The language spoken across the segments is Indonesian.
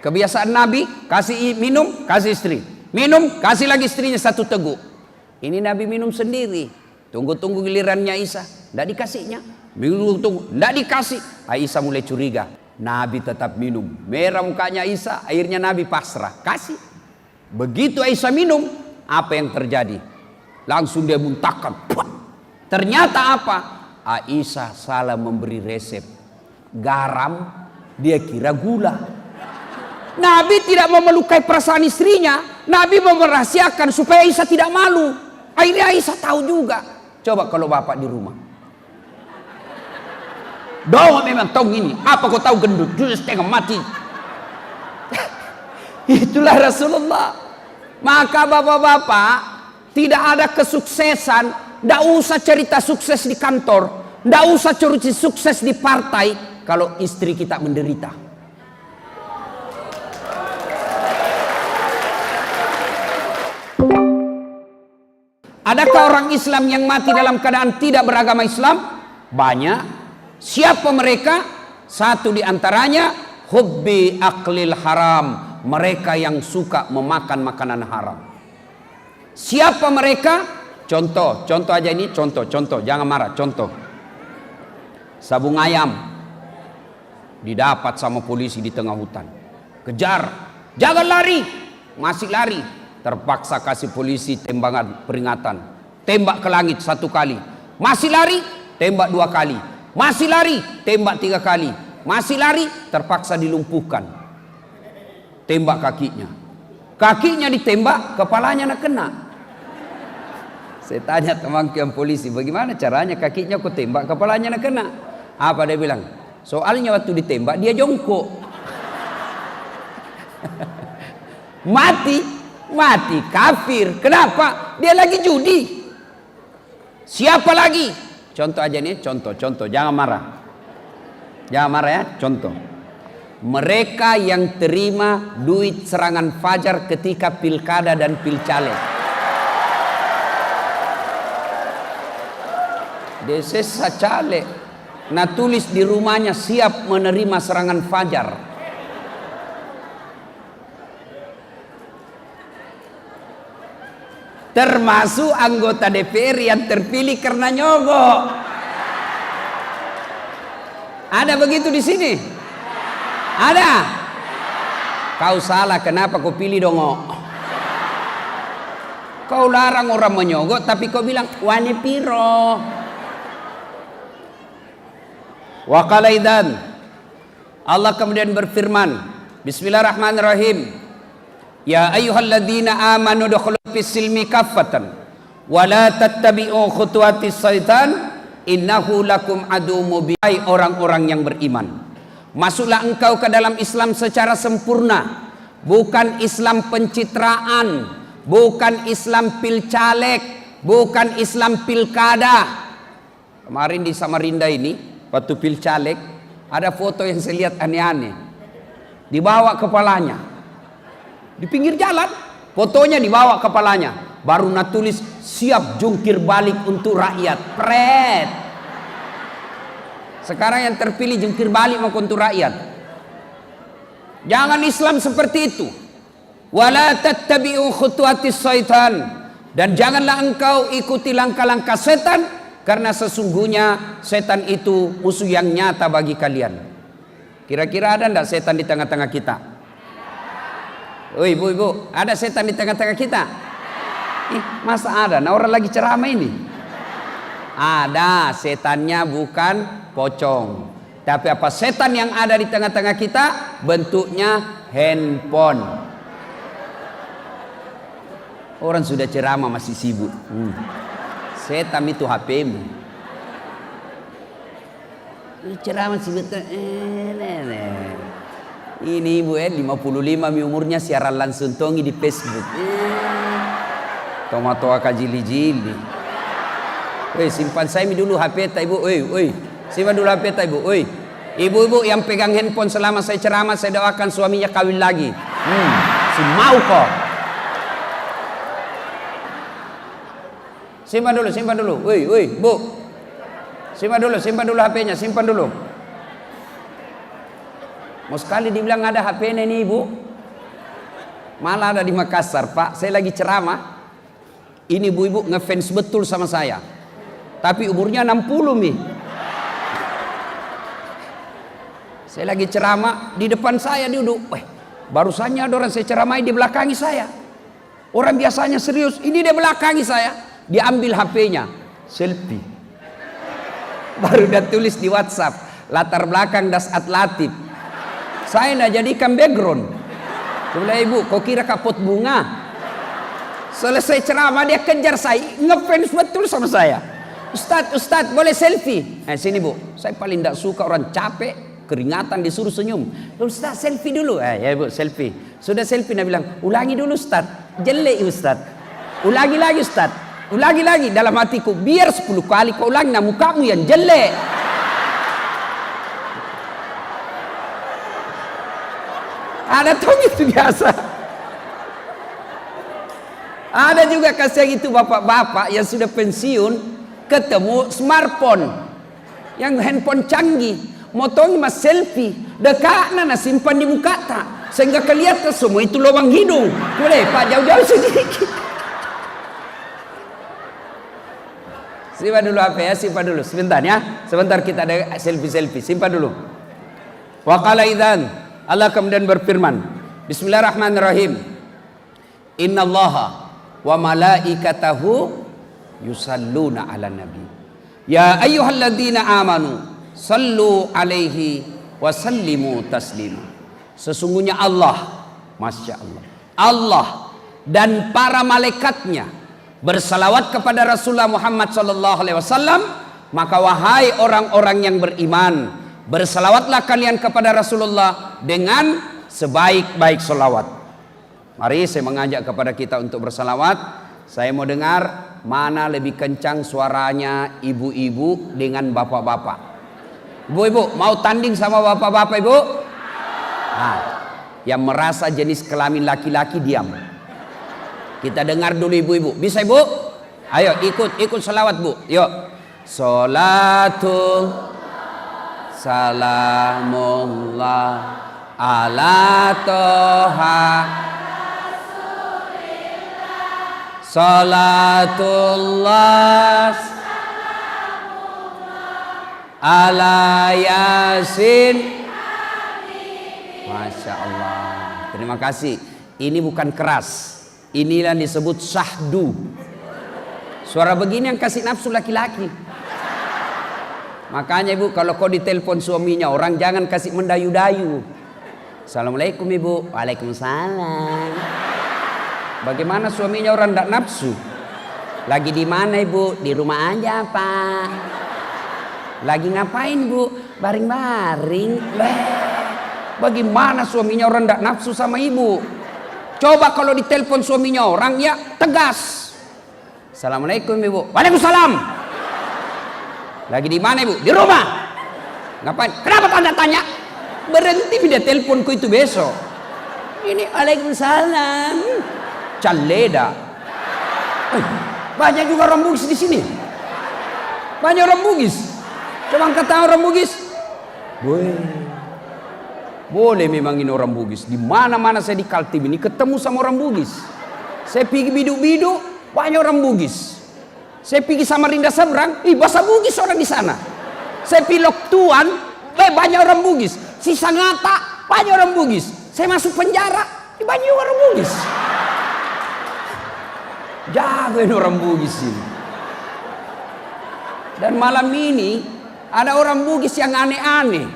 Kebiasaan Nabi, kasih minum, kasih istri. Minum, kasih lagi istrinya satu teguk. Ini Nabi minum sendiri. Tunggu-tunggu gilirannya Aisyah, tidak dikasihnya. Tunggu, tidak dikasih. Aisyah mulai curiga. Nabi tetap minum. Merah mukanya Aisyah, akhirnya Nabi pasrah. Kasih. Begitu Aisyah minum, apa yang terjadi? Langsung dia muntahkan. Ternyata apa? Aisyah salah memberi resep. Garam, dia kira gula. Nabi tidak mau melukai perasaan istrinya. Nabi mau merahasiakan supaya Aisyah tidak malu. Akhirnya Aisyah tahu juga. Coba kalau bapak di rumah. Doa memang tahu ini. Apa kau tahu gendut? Sudah setengah mati. Itulah Rasulullah. Maka bapak-bapak, tidak ada kesuksesan. Tidak usah cerita sukses di kantor. Tidak usah cerita sukses di partai. Kalau istri kita menderita. Adakah orang Islam yang mati dalam keadaan tidak beragama Islam? Banyak. Siapa mereka? Satu di antaranya hubbi aklil haram. Mereka yang suka memakan makanan haram. Siapa mereka? Contoh aja ini, contoh. Jangan marah, contoh. Sabung ayam didapat sama polisi di tengah hutan. Kejar, jangan lari. Masih lari. Terpaksa kasih polisi tembakan peringatan. Tembak ke langit 1 kali. Masih lari, tembak 2 kali. Masih lari, tembak 3 kali. Masih lari, terpaksa dilumpuhkan. Tembak kakinya. Kakinya ditembak, kepalanya nak kena. Saya tanya teman yang polisi, bagaimana caranya kakinya kau tembak, kepalanya nak kena? Apa dia bilang? Soalnya waktu ditembak dia jongkok. Mati kafir. Kenapa? Dia lagi judi. Siapa lagi? Contoh aja nih, contoh. Jangan marah ya, contoh. Mereka yang terima duit serangan fajar ketika pilkada dan pilcaleg. Desa caleg. Nah tulis di rumahnya siap menerima serangan fajar. Termasuk anggota DPR yang terpilih karena nyogok. Ada begitu di sini? Ada? Kau salah, kenapa kau pilih dongok? Kau larang orang menyogok tapi kau bilang wani piro. Wa qala idzan. Allah kemudian berfirman, Bismillahirrahmanirrahim. Ya ayyuhalladzina amanu dukhulu fis-silmi kaffatan wa la tattabi'u khutuwatis syaitan innahu lakum adu mubin. Hai orang-orang yang beriman, masuklah engkau ke dalam Islam secara sempurna, bukan Islam pencitraan, bukan Islam pilcaleg, bukan Islam pilkada. Kemarin di Samarinda ini waktu pilcaleg ada foto yang saya lihat aneh-aneh. Dibawa kepalanya di pinggir jalan, fotonya dibawa kepalanya, baru tulis siap jungkir balik untuk rakyat. Pret. Sekarang yang terpilih jungkir balik mau untuk rakyat. Jangan Islam seperti itu. Wala tattabi'u khutuwatis syaitan, dan janganlah engkau ikuti langkah-langkah setan, karena sesungguhnya setan itu musuh yang nyata bagi kalian. Kira-kira ada enggak setan di tengah-tengah kita? Ibu, ada setan di tengah-tengah kita? Masa ada? Nah orang lagi ceramah ini. Ada, setannya bukan pocong. Tapi apa setan yang ada di tengah-tengah kita? Bentuknya handphone. Orang sudah ceramah masih sibuk. Setan itu HP-mu. Ceramah sibuk. Ini ibu 55 umurnya siaran langsung tongi di Facebook. Toa kajili-jili. Simpan saya dulu HP ta ibu. Simpan dulu HP ta ibu. Ibu-ibu yang pegang handphone selama saya ceramah, saya doakan suaminya kawin lagi. Semau kok. Simpan dulu. Bu. Simpan dulu HP-nya, simpan dulu. Mau sekali dibilang ada HP ini ibu, malah ada di Makassar Pak. Saya lagi ceramah, ini ibu-ibu ngefans betul sama saya, tapi umurnya 60 nih. Saya lagi ceramah, di depan saya duduk, barusannya ada orang saya ceramai di belakangi saya. Orang biasanya serius, ini dia belakangi saya. Diambil HP-nya, selfie. Baru dia tulis di WhatsApp, latar belakang Dasat Latif. Saya nak jadikan background. Saya bilang, ibu, kau kira kapot bunga? Selesai ceramah dia kejar saya, ngefans betul sama saya. Ustadz, boleh selfie? Sini bu, saya paling tidak suka orang capek, keringatan disuruh senyum. Ustadz selfie dulu. Ya bu, selfie. Sudah selfie, dia bilang, ulangi dulu Ustadz. Jelek Ustadz. Ulangi lagi Ustadz. Ulangi lagi. Dalam hatiku, biar 10 kali kau ulangi, nah mukamu yang jelek. Ada tuh gitu biasa. Ada juga kasih gitu bapak-bapak yang sudah pensiun, ketemu smartphone yang handphone canggih, motonya mas selfie, dekatnya nah simpan di muka tak, sehingga kelihatan semua itu lubang hidung. Boleh Pak jauh-jauh sedikit. Simpan dulu HP ya, simpan dulu sebentar ya. Sebentar kita ada selfie, simpan dulu. Wa qala idzan, Allah kemudian berfirman, Bismillahirrahmanirrahim. Innallaha wa malaikatahu yusalluna ala nabi. Ya ayyuhalladzina amanu sallu alaihi wa sallimu taslima. Sesungguhnya Allah, Masya Allah, Allah dan para malaikatnya bersalawat kepada Rasulullah Muhammad sallallahu alaihi wasallam. Maka wahai orang-orang yang beriman, bersalawatlah kalian kepada Rasulullah dengan sebaik-baik salawat. Mari saya mengajak kepada kita untuk bersalawat. Saya mau dengar mana lebih kencang suaranya ibu-ibu dengan bapak-bapak. Ibu-ibu mau tanding sama bapak-bapak ibu? Nah, yang merasa jenis kelamin laki-laki diam. Kita dengar dulu ibu-ibu. Bisa ibu? Ayo ikut salawat bu. Yuk. Salatul salamullah ala toha salatullah ala yasin. Masya Allah, terima kasih. Ini bukan keras, inilah disebut syahdu. Suara begini yang kasih nafsu laki-laki. Makanya ibu, kalau kau ditelepon suaminya orang, jangan kasih mendayu-dayu. Assalamualaikum ibu. Waalaikumsalam. Bagaimana suaminya orang tidak nafsu? Lagi di mana ibu? Di rumah aja pak. Lagi ngapain bu? Baring-baring. Bagaimana suaminya orang tidak nafsu sama ibu? Coba kalau ditelepon suaminya orang ya tegas. Assalamualaikum ibu. Waalaikumsalam. Lagi di mana ibu? Di rumah. Ngapain? Kenapa tanda tanya? Berhenti dia teleponku itu besok. Ini waalaikumsalam. Caleda. Banyak juga orang Bugis di sini. Banyak orang Bugis. Coba kata orang Bugis. Boleh memang ini orang Bugis. Di mana-mana saya di Kaltim ini ketemu sama orang Bugis. Saya pergi bidu-bidu, banyak orang Bugis. Saya pergi Samarinda seberang, bahasa Bugis orang di sana. Saya pergi Lok Tuan, banyak orang Bugis. Sisa Ngata, banyak orang Bugis. Saya masuk penjara, banyak orang Bugis. Jagain orang Bugis ini. Dan malam ini ada orang Bugis yang aneh-aneh.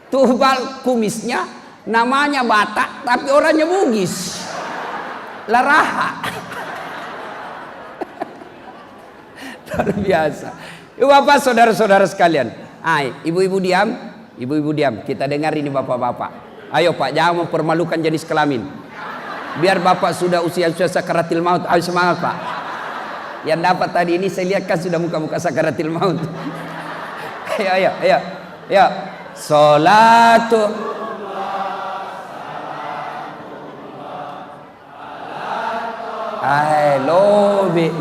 Tubal kumisnya namanya Batak tapi orangnya Bugis. Laraha. Luar biasa. Bapak saudara-saudara sekalian. Ibu-ibu diam. Ibu-ibu diam. Kita dengar ini bapak-bapak. Ayo Pak, jangan mempermalukan jenis kelamin. Biar Bapak sudah usia sakaratil maut. Ayo semangat Pak. Yang dapat tadi ini saya lihat kan sudah muka-muka sakaratil maut. Ayo. Salatu lobe.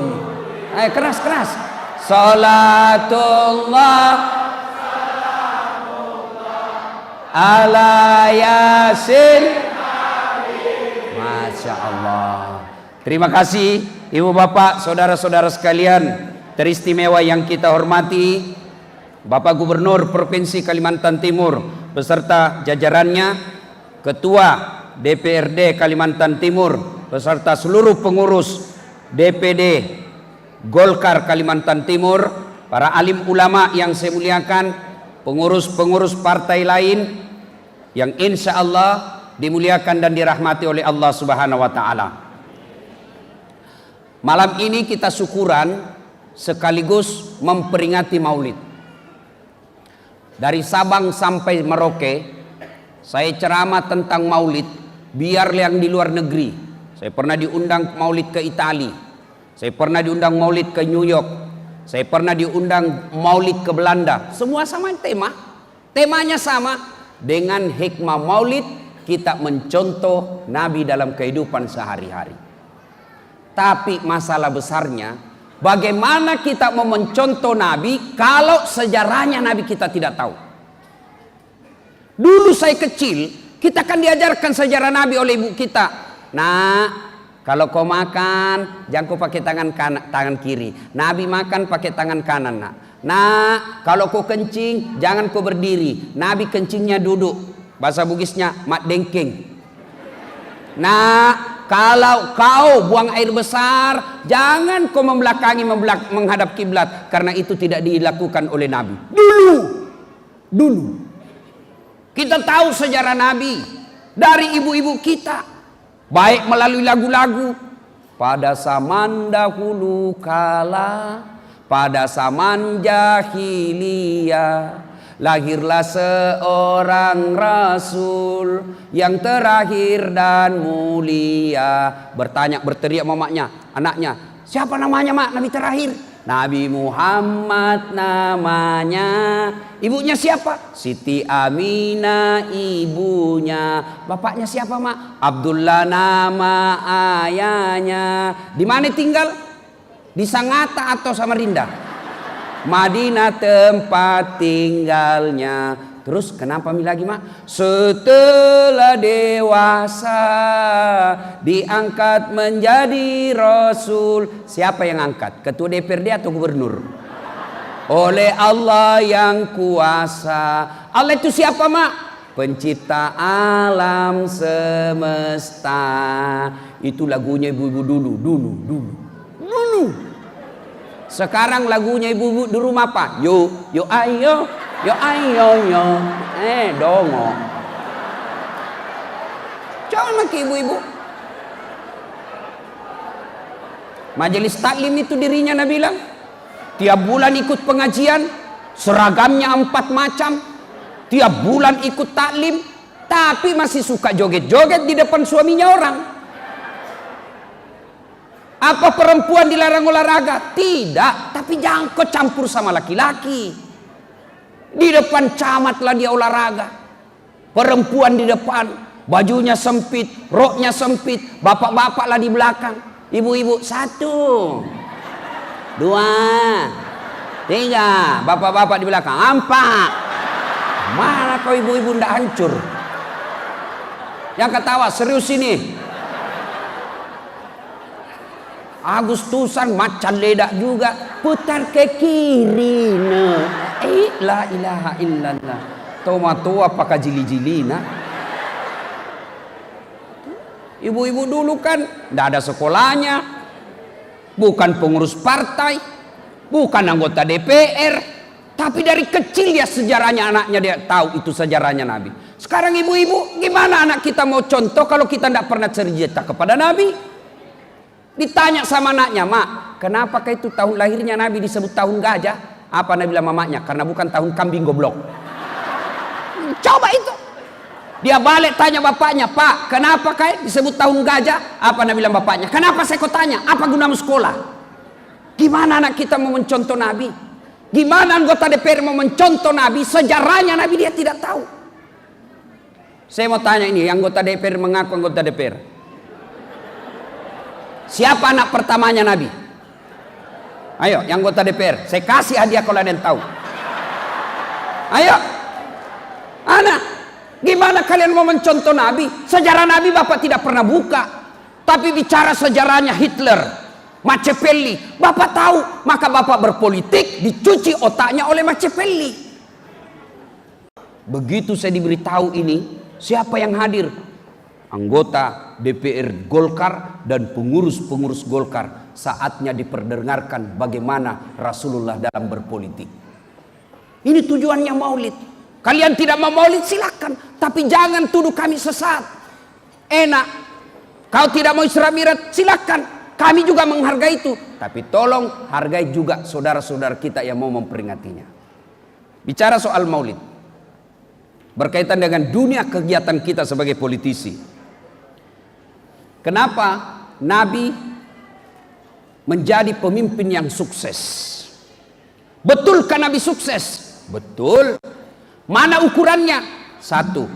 Ayo keras. Salatullah ala yasin. Masya Allah. Terima kasih ibu bapak, saudara-saudara sekalian teristimewa yang kita hormati, Bapak Gubernur Provinsi Kalimantan Timur beserta jajarannya, Ketua DPRD Kalimantan Timur beserta seluruh pengurus DPD Golkar Kalimantan Timur, para alim ulama yang saya muliakan, pengurus-pengurus partai lain yang insya Allah dimuliakan dan dirahmati oleh Allah Subhanahu wa Ta'ala. Malam ini kita syukuran sekaligus memperingati Maulid. Dari Sabang sampai Merauke saya ceramah tentang Maulid, biar yang di luar negeri. Saya pernah diundang Maulid ke Italia, saya pernah diundang Maulid ke New York, saya pernah diundang Maulid ke Belanda. Semua sama temanya sama. Dengan hikmah Maulid kita mencontoh Nabi dalam kehidupan sehari-hari. Tapi masalah besarnya, bagaimana kita mau mencontoh Nabi kalau sejarahnya Nabi kita tidak tahu. Dulu saya kecil, kita kan diajarkan sejarah Nabi oleh ibu kita. Nah, kalau kau makan, jangan kau pakai tangan kiri. Nabi makan pakai tangan kanan. Nah, kalau kau kencing, jangan kau berdiri. Nabi kencingnya duduk. Bahasa Bugisnya, mat dengking. Nah, kalau kau buang air besar, jangan kau menghadap kiblat, karena itu tidak dilakukan oleh Nabi. Dulu. Kita tahu sejarah Nabi dari ibu-ibu kita, baik melalui lagu-lagu. Pada zaman dahulu kala, pada zaman jahiliyah, lahirlah seorang Rasul yang terakhir dan mulia. Berteriak mamanya, anaknya, siapa namanya mak Nabi terakhir? Nabi Muhammad namanya. Ibunya siapa? Siti Aminah ibunya. Bapaknya siapa mak? Abdullah nama ayahnya. Di mana tinggal? Di Sangatta atau Samarinda? Madinah tempat tinggalnya. Terus kenapa lagi mak? Setelah dewasa diangkat menjadi Rasul. Siapa yang angkat? Ketua DPRD atau gubernur? Oleh Allah yang kuasa. Allah itu siapa mak? Pencipta alam semesta. Itu lagunya ibu-ibu dulu. Sekarang lagunya ibu-ibu di rumah apa? Yo ayo, dongo. Jangan lagi ibu-ibu. Majelis taklim itu dirinya Nabi bilang, tiap bulan ikut pengajian, seragamnya 4 macam, tiap bulan ikut taklim, tapi masih suka joget-joget di depan suaminya orang. Apa perempuan dilarang olahraga? Tidak, tapi jangan kau campur sama laki-laki. Di depan camatlah dia olahraga. Perempuan di depan, bajunya sempit, roknya sempit, bapak-bapaklah di belakang. Ibu-ibu 1, 2, 3, bapak-bapak di belakang 4. Mana kau ibu-ibu ndak hancur? Yang ketawa serius ini. Agustusan macan ledak juga, putar ke kiri la ilaha illallah. Tua pakai jili-jilina. Ibu-ibu dulu kan tidak ada sekolahnya, bukan pengurus partai, bukan anggota DPR, tapi dari kecil dia sejarahnya, anaknya dia tahu itu sejarahnya Nabi. Sekarang ibu-ibu, gimana anak kita mau contoh kalau kita tidak pernah cerita kepada Nabi? Ditanya sama anaknya, mak, kenapa itu tahun lahirnya Nabi disebut tahun gajah? Apa Nabi bilang mamanya? Karena bukan tahun kambing goblok. Coba itu. Dia balik tanya bapaknya, pak, kenapa disebut tahun gajah? Apa Nabi bilang bapaknya? Kenapa saya kau tanya? Apa gunamu sekolah? Gimana anak kita mau mencontoh Nabi? Gimana anggota DPR mau mencontoh Nabi? Sejarahnya Nabi dia tidak tahu. Saya mau tanya ini, anggota DPR mengaku anggota DPR. Siapa anak pertamanya Nabi? Ayo, yang anggota DPR. Saya kasih hadiah kalau ada yang tahu. Ayo, anak. Gimana kalian mau mencontoh Nabi? Sejarah Nabi Bapak tidak pernah buka. Tapi bicara sejarahnya Hitler, Machiavelli, Bapak tahu. Maka Bapak berpolitik, dicuci otaknya oleh Machiavelli. Begitu saya diberitahu ini, siapa yang hadir? Anggota DPR Golkar dan pengurus-pengurus Golkar. Saatnya diperdengarkan bagaimana Rasulullah dalam berpolitik. Ini tujuannya maulid. Kalian tidak mau maulid silakan, tapi jangan tuduh kami sesat. Enak. Kau tidak mau Isra Mi'raj silakan. Kami juga menghargai itu, tapi tolong hargai juga saudara-saudara kita yang mau memperingatinya. Bicara soal maulid berkaitan dengan dunia kegiatan kita sebagai politisi. Kenapa Nabi menjadi pemimpin yang sukses? Betulkah Nabi sukses? Betul. Mana ukurannya? Satu,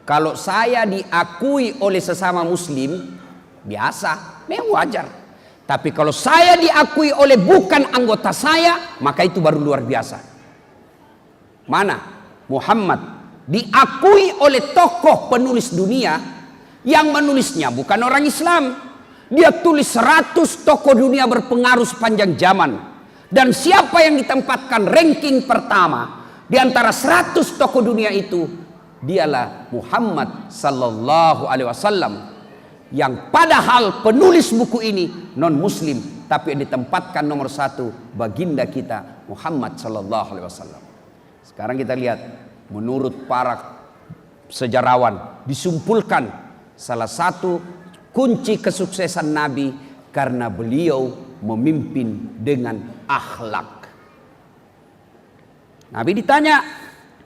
kalau saya diakui oleh sesama muslim, biasa, memang wajar. Tapi kalau saya diakui oleh bukan anggota saya, maka itu baru luar biasa. Mana? Muhammad diakui oleh tokoh penulis dunia, yang menulisnya bukan orang Islam. Dia tulis 100 tokoh dunia berpengaruh sepanjang zaman. Dan siapa yang ditempatkan ranking pertama di antara 100 tokoh dunia itu? Dialah Muhammad sallallahu alaihi wasallam. Yang padahal penulis buku ini non muslim, tapi yang ditempatkan nomor 1 baginda kita Muhammad sallallahu alaihi wasallam. Sekarang kita lihat, menurut para sejarawan disimpulkan salah satu kunci kesuksesan Nabi karena beliau memimpin dengan akhlak. Nabi ditanya,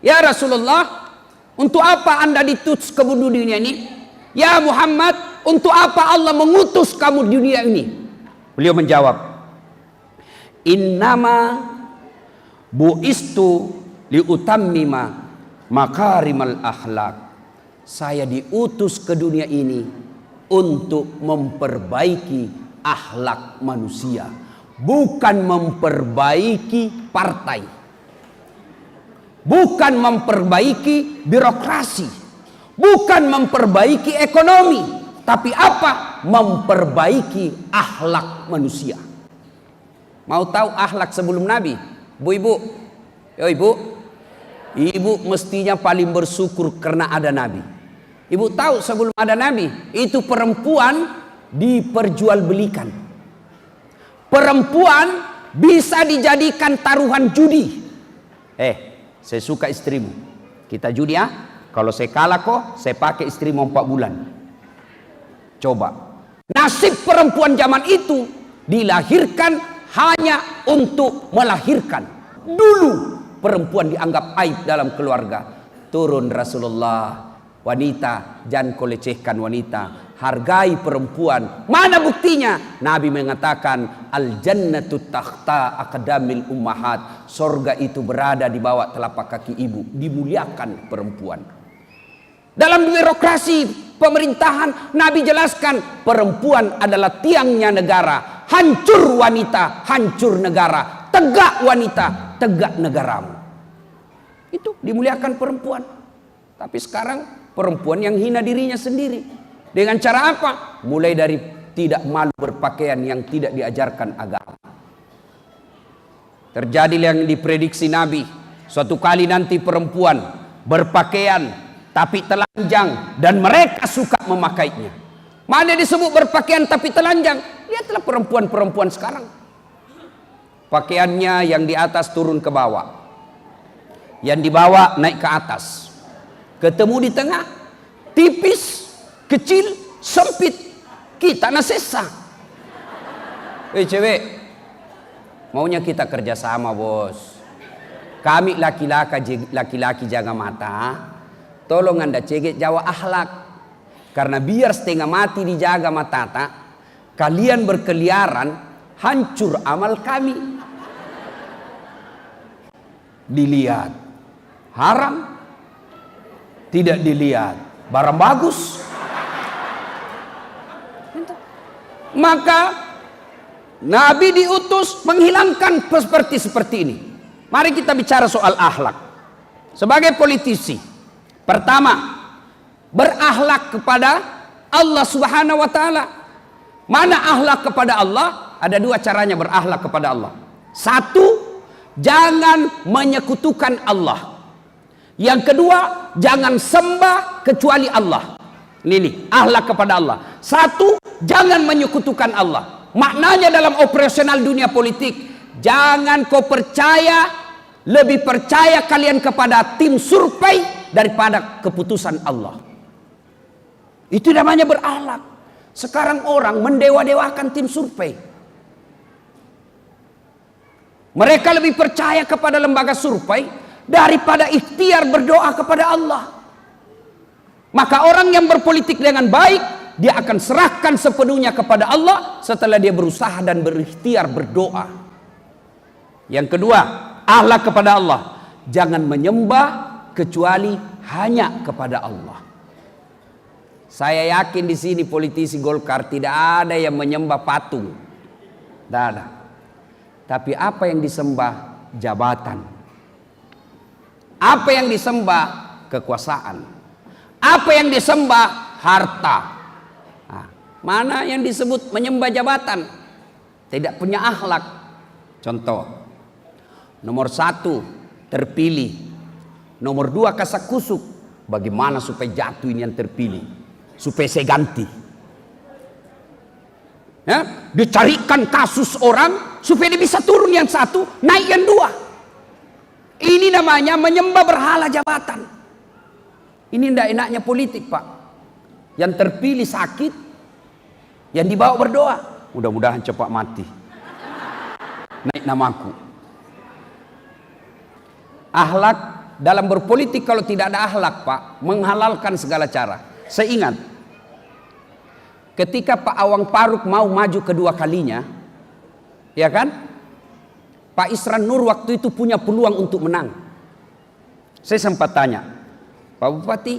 "Ya Rasulullah, untuk apa Anda diutus ke dunia ini?" "Ya Muhammad, untuk apa Allah mengutus kamu di dunia ini?" Beliau menjawab, "Innama bu'istu liutammima makarimal akhlak." Saya diutus ke dunia ini untuk memperbaiki akhlak manusia, bukan memperbaiki partai, bukan memperbaiki birokrasi, bukan memperbaiki ekonomi, tapi apa? Memperbaiki akhlak manusia. Mau tahu akhlak sebelum Nabi? Bu-ibu, yo ibu mestinya paling bersyukur karena ada Nabi. Ibu tahu sebelum ada Nabi, itu perempuan diperjualbelikan. Perempuan bisa dijadikan taruhan judi. Saya suka istrimu, kita judi ya. Kalau saya kalah kok, saya pakai istrimu 4 bulan. Coba. Nasib perempuan zaman itu dilahirkan hanya untuk melahirkan. Dulu perempuan dianggap aib dalam keluarga. Turun Rasulullah, wanita jangan kau lecehkan wanita, hargai perempuan. Mana buktinya? Nabi mengatakan al jannatu takhta aqdamil ummahat, sorga itu berada di bawah telapak kaki ibu. Dimuliakan perempuan. Dalam birokrasi pemerintahan, Nabi jelaskan perempuan adalah tiangnya negara. Hancur wanita, hancur negara. Tegak wanita, tegak negaramu. Itu dimuliakan perempuan. Tapi sekarang perempuan yang hina dirinya sendiri. Dengan cara apa? Mulai dari tidak malu berpakaian yang tidak diajarkan agama. Terjadi yang diprediksi Nabi. Suatu kali nanti perempuan berpakaian tapi telanjang dan mereka suka memakainya. Mana disebut berpakaian tapi telanjang? Lihatlah perempuan-perempuan sekarang. Pakaiannya yang di atas turun ke bawah. Yang di bawah naik ke atas. Ketemu di tengah, tipis, kecil, sempit. Kita nasesa. Cewek, maunya kita kerjasama bos. Kami laki-laki jaga mata. Tolong Anda cegek jawa akhlak. Karena biar setengah mati dijaga mata, kalian berkeliaran, hancur amal kami. Dilihat haram, tidak dilihat barang bagus. Maka Nabi diutus menghilangkan seperti ini. Mari kita bicara soal akhlak. Sebagai politisi, Pertama, berakhlak kepada Allah Subhanahu wa taala. Mana akhlak kepada Allah? Ada dua caranya berakhlak kepada Allah. Satu, jangan menyekutukan Allah. Yang kedua, jangan sembah kecuali Allah. Ini akhlak kepada Allah. Satu, jangan menyekutukan Allah. Maknanya dalam operasional dunia politik, jangan kau percaya, lebih percaya kalian kepada tim survei daripada keputusan Allah. Itu namanya berakhlak. Sekarang orang mendewa-dewakan tim survei. Mereka lebih percaya kepada lembaga survei daripada ikhtiar berdoa kepada Allah. Maka orang yang berpolitik dengan baik, dia akan serahkan sepenuhnya kepada Allah setelah dia berusaha dan berikhtiar berdoa. Yang kedua, akhlak kepada Allah. Jangan menyembah kecuali hanya kepada Allah. Saya yakin di sini politisi Golkar tidak ada yang menyembah patung. Tidak ada. Tapi apa yang disembah? Jabatan. Apa yang disembah? Kekuasaan. Apa yang disembah? Harta. Nah, mana yang disebut menyembah jabatan? Tidak punya akhlak. Contoh. Nomor 1, terpilih. Nomor 2, kasakusuk. Bagaimana supaya jatuh ini yang terpilih? Supaya saya ganti. Ya, dicarikan kasus orang supaya dia bisa turun yang satu, naik yang dua. Ini namanya menyembah berhala jabatan. Ini tidak enaknya politik, Pak. Yang terpilih sakit, yang dibawa berdoa, mudah-mudahan cepat mati, naik namaku. Akhlak dalam berpolitik, kalau tidak ada akhlak, Pak, menghalalkan segala cara. Saya ingat ketika Pak Awang Faruk mau maju kedua kalinya, ya kan, Pak Isran Nur waktu itu punya peluang untuk menang. Saya sempat tanya, Pak Bupati,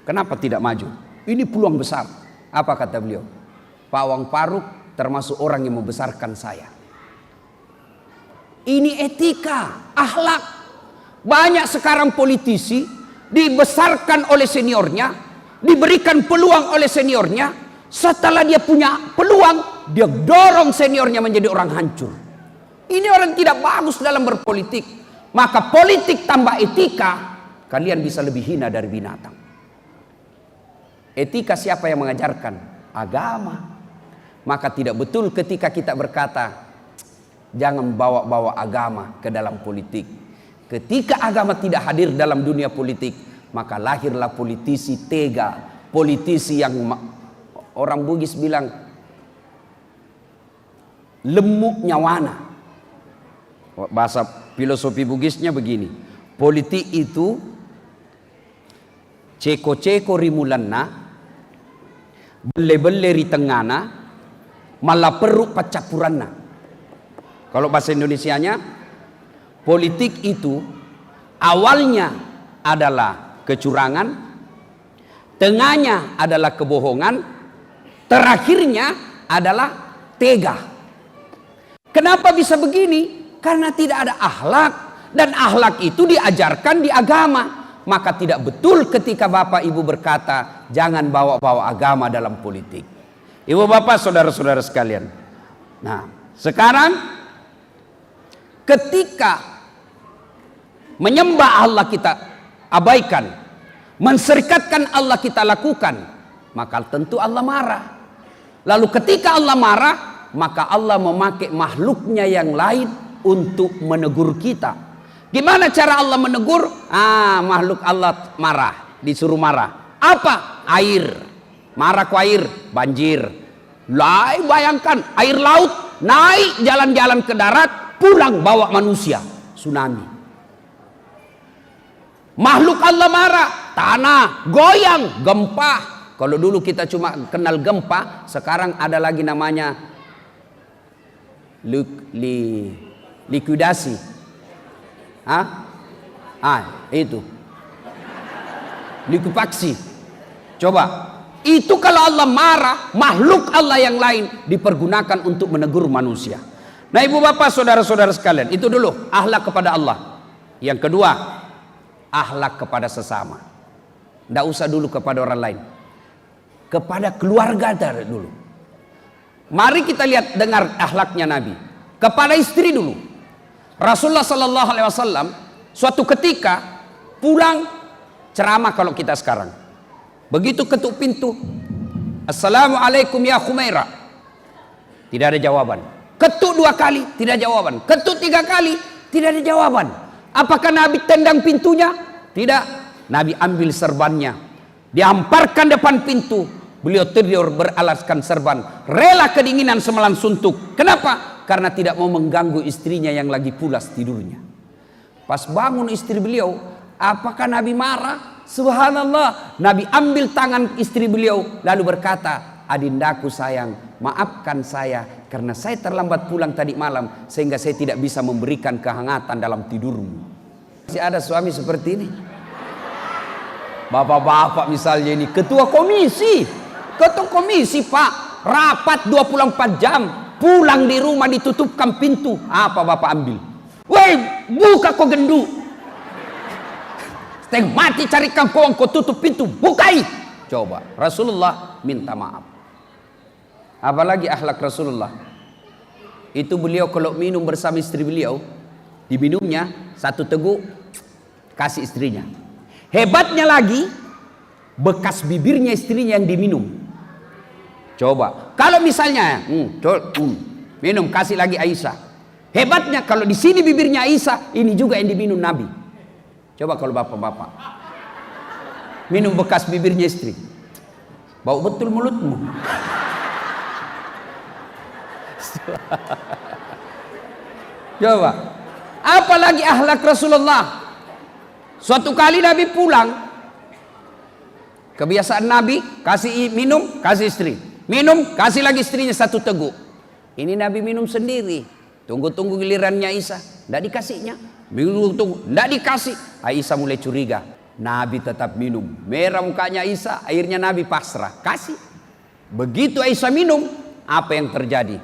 kenapa tidak maju? Ini peluang besar. Apa kata beliau? Pak Awang Faruk termasuk orang yang membesarkan saya. Ini etika, akhlak. Banyak sekarang politisi dibesarkan oleh seniornya, diberikan peluang oleh seniornya. Setelah dia punya peluang, dia dorong seniornya menjadi orang hancur. Ini orang tidak bagus dalam berpolitik. Maka politik tambah etika, kalian bisa lebih hina dari binatang. Etika siapa yang mengajarkan? Agama. Maka tidak betul ketika kita berkata, jangan bawa-bawa agama ke dalam politik. Ketika agama tidak hadir dalam dunia politik, maka lahirlah politisi tega, politisi yang orang Bugis bilang lemuk nyawana. Bahasa filosofi Bugisnya begini, politik itu ceko-ceko rimulanna, bele-bele ritengana, malah peruk pacapuranna. Kalau bahasa Indonesianya, politik itu awalnya adalah kecurangan, tengahnya adalah kebohongan, terakhirnya adalah tega. Kenapa bisa begini? Karena tidak ada akhlak, dan akhlak itu diajarkan di agama. Maka tidak betul ketika Bapak Ibu berkata jangan bawa-bawa agama dalam politik. Ibu bapak saudara-saudara sekalian. Nah, sekarang ketika menyembah Allah kita abaikan, menserikatkan Allah kita lakukan, maka tentu Allah marah. Lalu ketika Allah marah, maka Allah memakai makhluknya yang lain untuk menegur kita. Gimana cara Allah menegur? Makhluk Allah marah, disuruh marah. Apa? Air. Marah ku air, banjir. Bayangkan, air laut naik jalan-jalan ke darat, pulang bawa manusia, tsunami. Makhluk Allah marah, tanah goyang, gempa. Kalau dulu kita cuma kenal gempa, sekarang ada lagi namanya likuidasi. Itu likuifaksi. Coba, itu kalau Allah marah, makhluk Allah yang lain dipergunakan untuk menegur manusia. Nah, ibu bapak saudara-saudara sekalian, itu dulu akhlak kepada Allah. Yang kedua, akhlak kepada sesama. Tidak usah dulu kepada orang lain, kepada keluarga dulu. Mari kita lihat, dengar akhlaknya Nabi kepada istri dulu. Rasulullah Sallallahu Alaihi Wasallam suatu ketika pulang ceramah, kalau kita sekarang begitu ketuk pintu, Assalamualaikum ya Khumairah, tidak ada jawaban. Ketuk 2 kali, tidak ada jawaban. Ketuk 3 kali, tidak ada jawaban. Apakah Nabi tendang pintunya? Tidak. Nabi ambil serbannya, dihamparkan depan pintu. Beliau tidur beralaskan serban, rela kedinginan semalam suntuk. Kenapa? Karena tidak mau mengganggu istrinya yang lagi pulas tidurnya. Pas bangun istri beliau, apakah Nabi marah? Subhanallah, Nabi ambil tangan istri beliau lalu berkata, adindaku sayang, maafkan saya karena saya terlambat pulang tadi malam sehingga saya tidak bisa memberikan kehangatan dalam tidurmu. Masih ada suami seperti ini? Bapak-bapak misalnya ini ketua komisi Pak, rapat 24 jam, pulang di rumah ditutupkan pintu, apa bapak ambil? Woi, buka kau gendu, setengah mati cari kangkong, kau tutup pintu, bukai. Coba Rasulullah minta maaf. Apalagi akhlak Rasulullah itu, beliau kalau minum bersama istri beliau, diminumnya 1 teguk kasih istrinya. Hebatnya lagi, bekas bibirnya istrinya yang diminum. Coba kalau misalnya minum kasih lagi Aisyah. Hebatnya kalau di sini bibirnya Aisyah, ini juga yang diminum Nabi. Coba kalau bapak-bapak minum bekas bibirnya istri, bau betul mulutmu. Coba apalagi akhlak Rasulullah. Suatu kali Nabi pulang, kebiasaan Nabi kasih minum, kasih istri, minum, kasih lagi istrinya 1 teguk. Ini Nabi minum sendiri, tunggu-tunggu gilirannya Aisyah, tidak dikasihnya. Minum tunggu, tidak dikasih. Aisyah mulai curiga. Nabi tetap minum, merah mukanya Aisyah. Akhirnya Nabi pasrah, kasih. Begitu Aisyah minum, apa yang terjadi?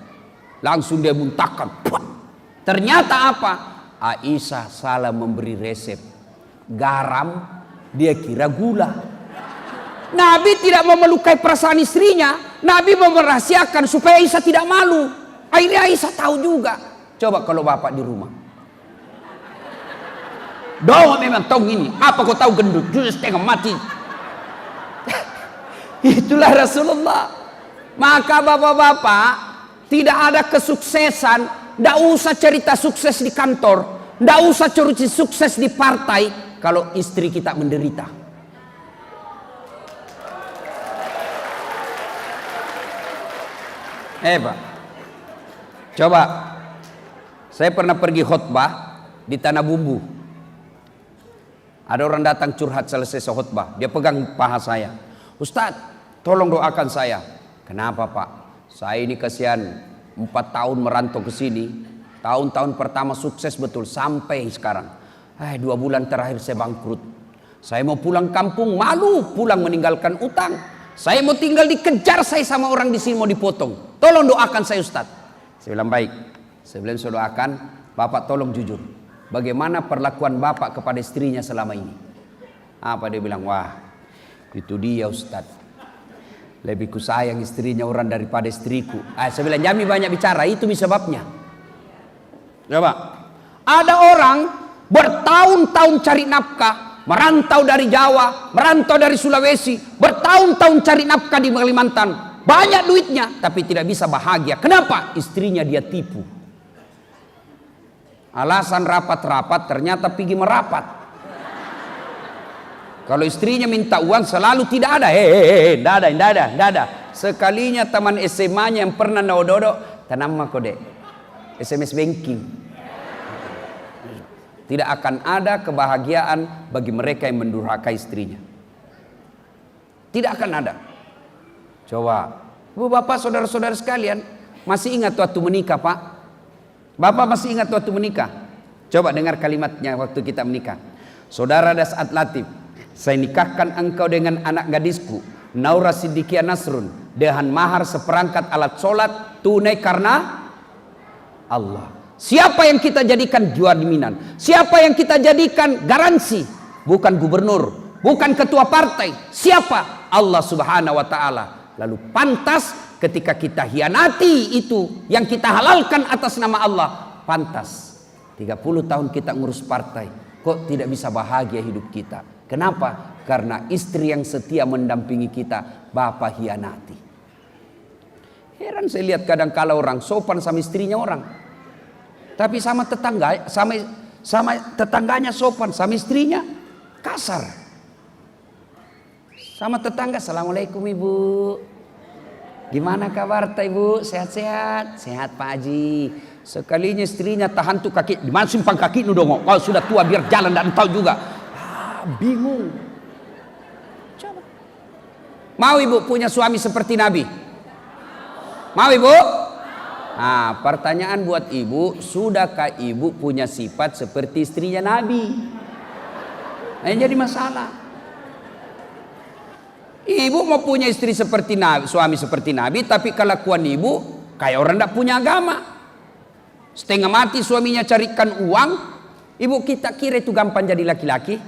Langsung dia muntahkan. Ternyata apa? Aisyah salah memberi resep garam, dia kira gula. Nabi tidak mau melukai perasaan istrinya, Nabi mau merahasiakan supaya Aisyah tidak malu. Akhirnya Aisyah tahu juga. Coba kalau bapak di rumah, doa memang tahu ini, apa kau tahu gendut, justru setengah mati. Itulah Rasulullah. Maka bapak-bapak, tidak ada kesuksesan, tidak usah cerita sukses di kantor, tidak usah cerita sukses di partai, kalau istri kita menderita. Pak, coba saya pernah pergi khutbah di Tanah Bumbu. Ada orang datang curhat selesai khutbah, dia pegang paha saya. Ustadz, tolong doakan saya. Kenapa Pak? Saya ini kasihan 4 tahun merantau ke sini. Tahun-tahun pertama sukses betul sampai sekarang. 2 bulan terakhir saya bangkrut. Saya mau pulang kampung, malu pulang meninggalkan utang. Saya mau tinggal dikejar saya sama orang di sini mau dipotong. Tolong doakan saya Ustaz. Saya bilang baik. Saya bilang saya doakan, Bapak tolong jujur. Bagaimana perlakuan Bapak kepada istrinya selama ini? Apa dia bilang? Wah, itu dia Ustaz. Lebih ku sayang istrinya orang daripada istriku. Saya bilang jangan banyak bicara, itu sebabnya. Coba. Ada orang bertahun-tahun cari nafkah, merantau dari Jawa, merantau dari Sulawesi, bertahun-tahun cari nafkah di Kalimantan, banyak duitnya, tapi tidak bisa bahagia. Kenapa? Istrinya dia tipu. Alasan rapat-rapat, ternyata pergi merapat. Kalau istrinya minta uang selalu tidak ada. Tidak ada. Sekalinya teman SMA-nya yang pernah naododo, tanam kode SMS banking. Tidak akan ada kebahagiaan bagi mereka yang mendurhaka istrinya. Tidak akan ada. Coba, Bapak, saudara-saudara sekalian, masih ingat waktu menikah Pak? Bapak masih ingat waktu menikah? Coba dengar kalimatnya waktu kita menikah. Saudara Dasat Latif, saya nikahkan engkau dengan anak gadisku, Naura Siddiqia Nasrun, dengan mahar seperangkat alat sholat tunai karena Allah. Siapa yang kita jadikan jaminan? Siapa yang kita jadikan garansi? Bukan gubernur, bukan ketua partai. Siapa? Allah Subhanahu wa Ta'ala. Lalu pantas ketika kita hianati itu yang kita halalkan atas nama Allah, pantas 30 tahun kita ngurus partai, kok tidak bisa bahagia hidup kita? Kenapa? Karena istri yang setia mendampingi kita, bapak hianati. Heran saya lihat kadang kala orang sopan sama istrinya orang, tapi sama tetangga, sama tetangganya sopan, sama istrinya kasar. Sama tetangga, assalamualaikum ibu, gimana kabar ibu, sehat-sehat? Sehat Pak Haji. Sekalinya istrinya tahan tuh kaki, dimana simpang kaki nu dong, kalau sudah tua biar jalan dan tahu juga. Bingung. Coba. Mau ibu punya suami seperti Nabi? Mau ibu? Nah, pertanyaan buat ibu, sudahkah ibu punya sifat seperti istrinya Nabi? Nah, yang jadi masalah. Ibu mau punya istri seperti Nabi, suami seperti Nabi, tapi kelakuan ibu kayak orang tidak punya agama. Setengah mati suaminya carikan uang, ibu kita kira itu gampang jadi laki-laki?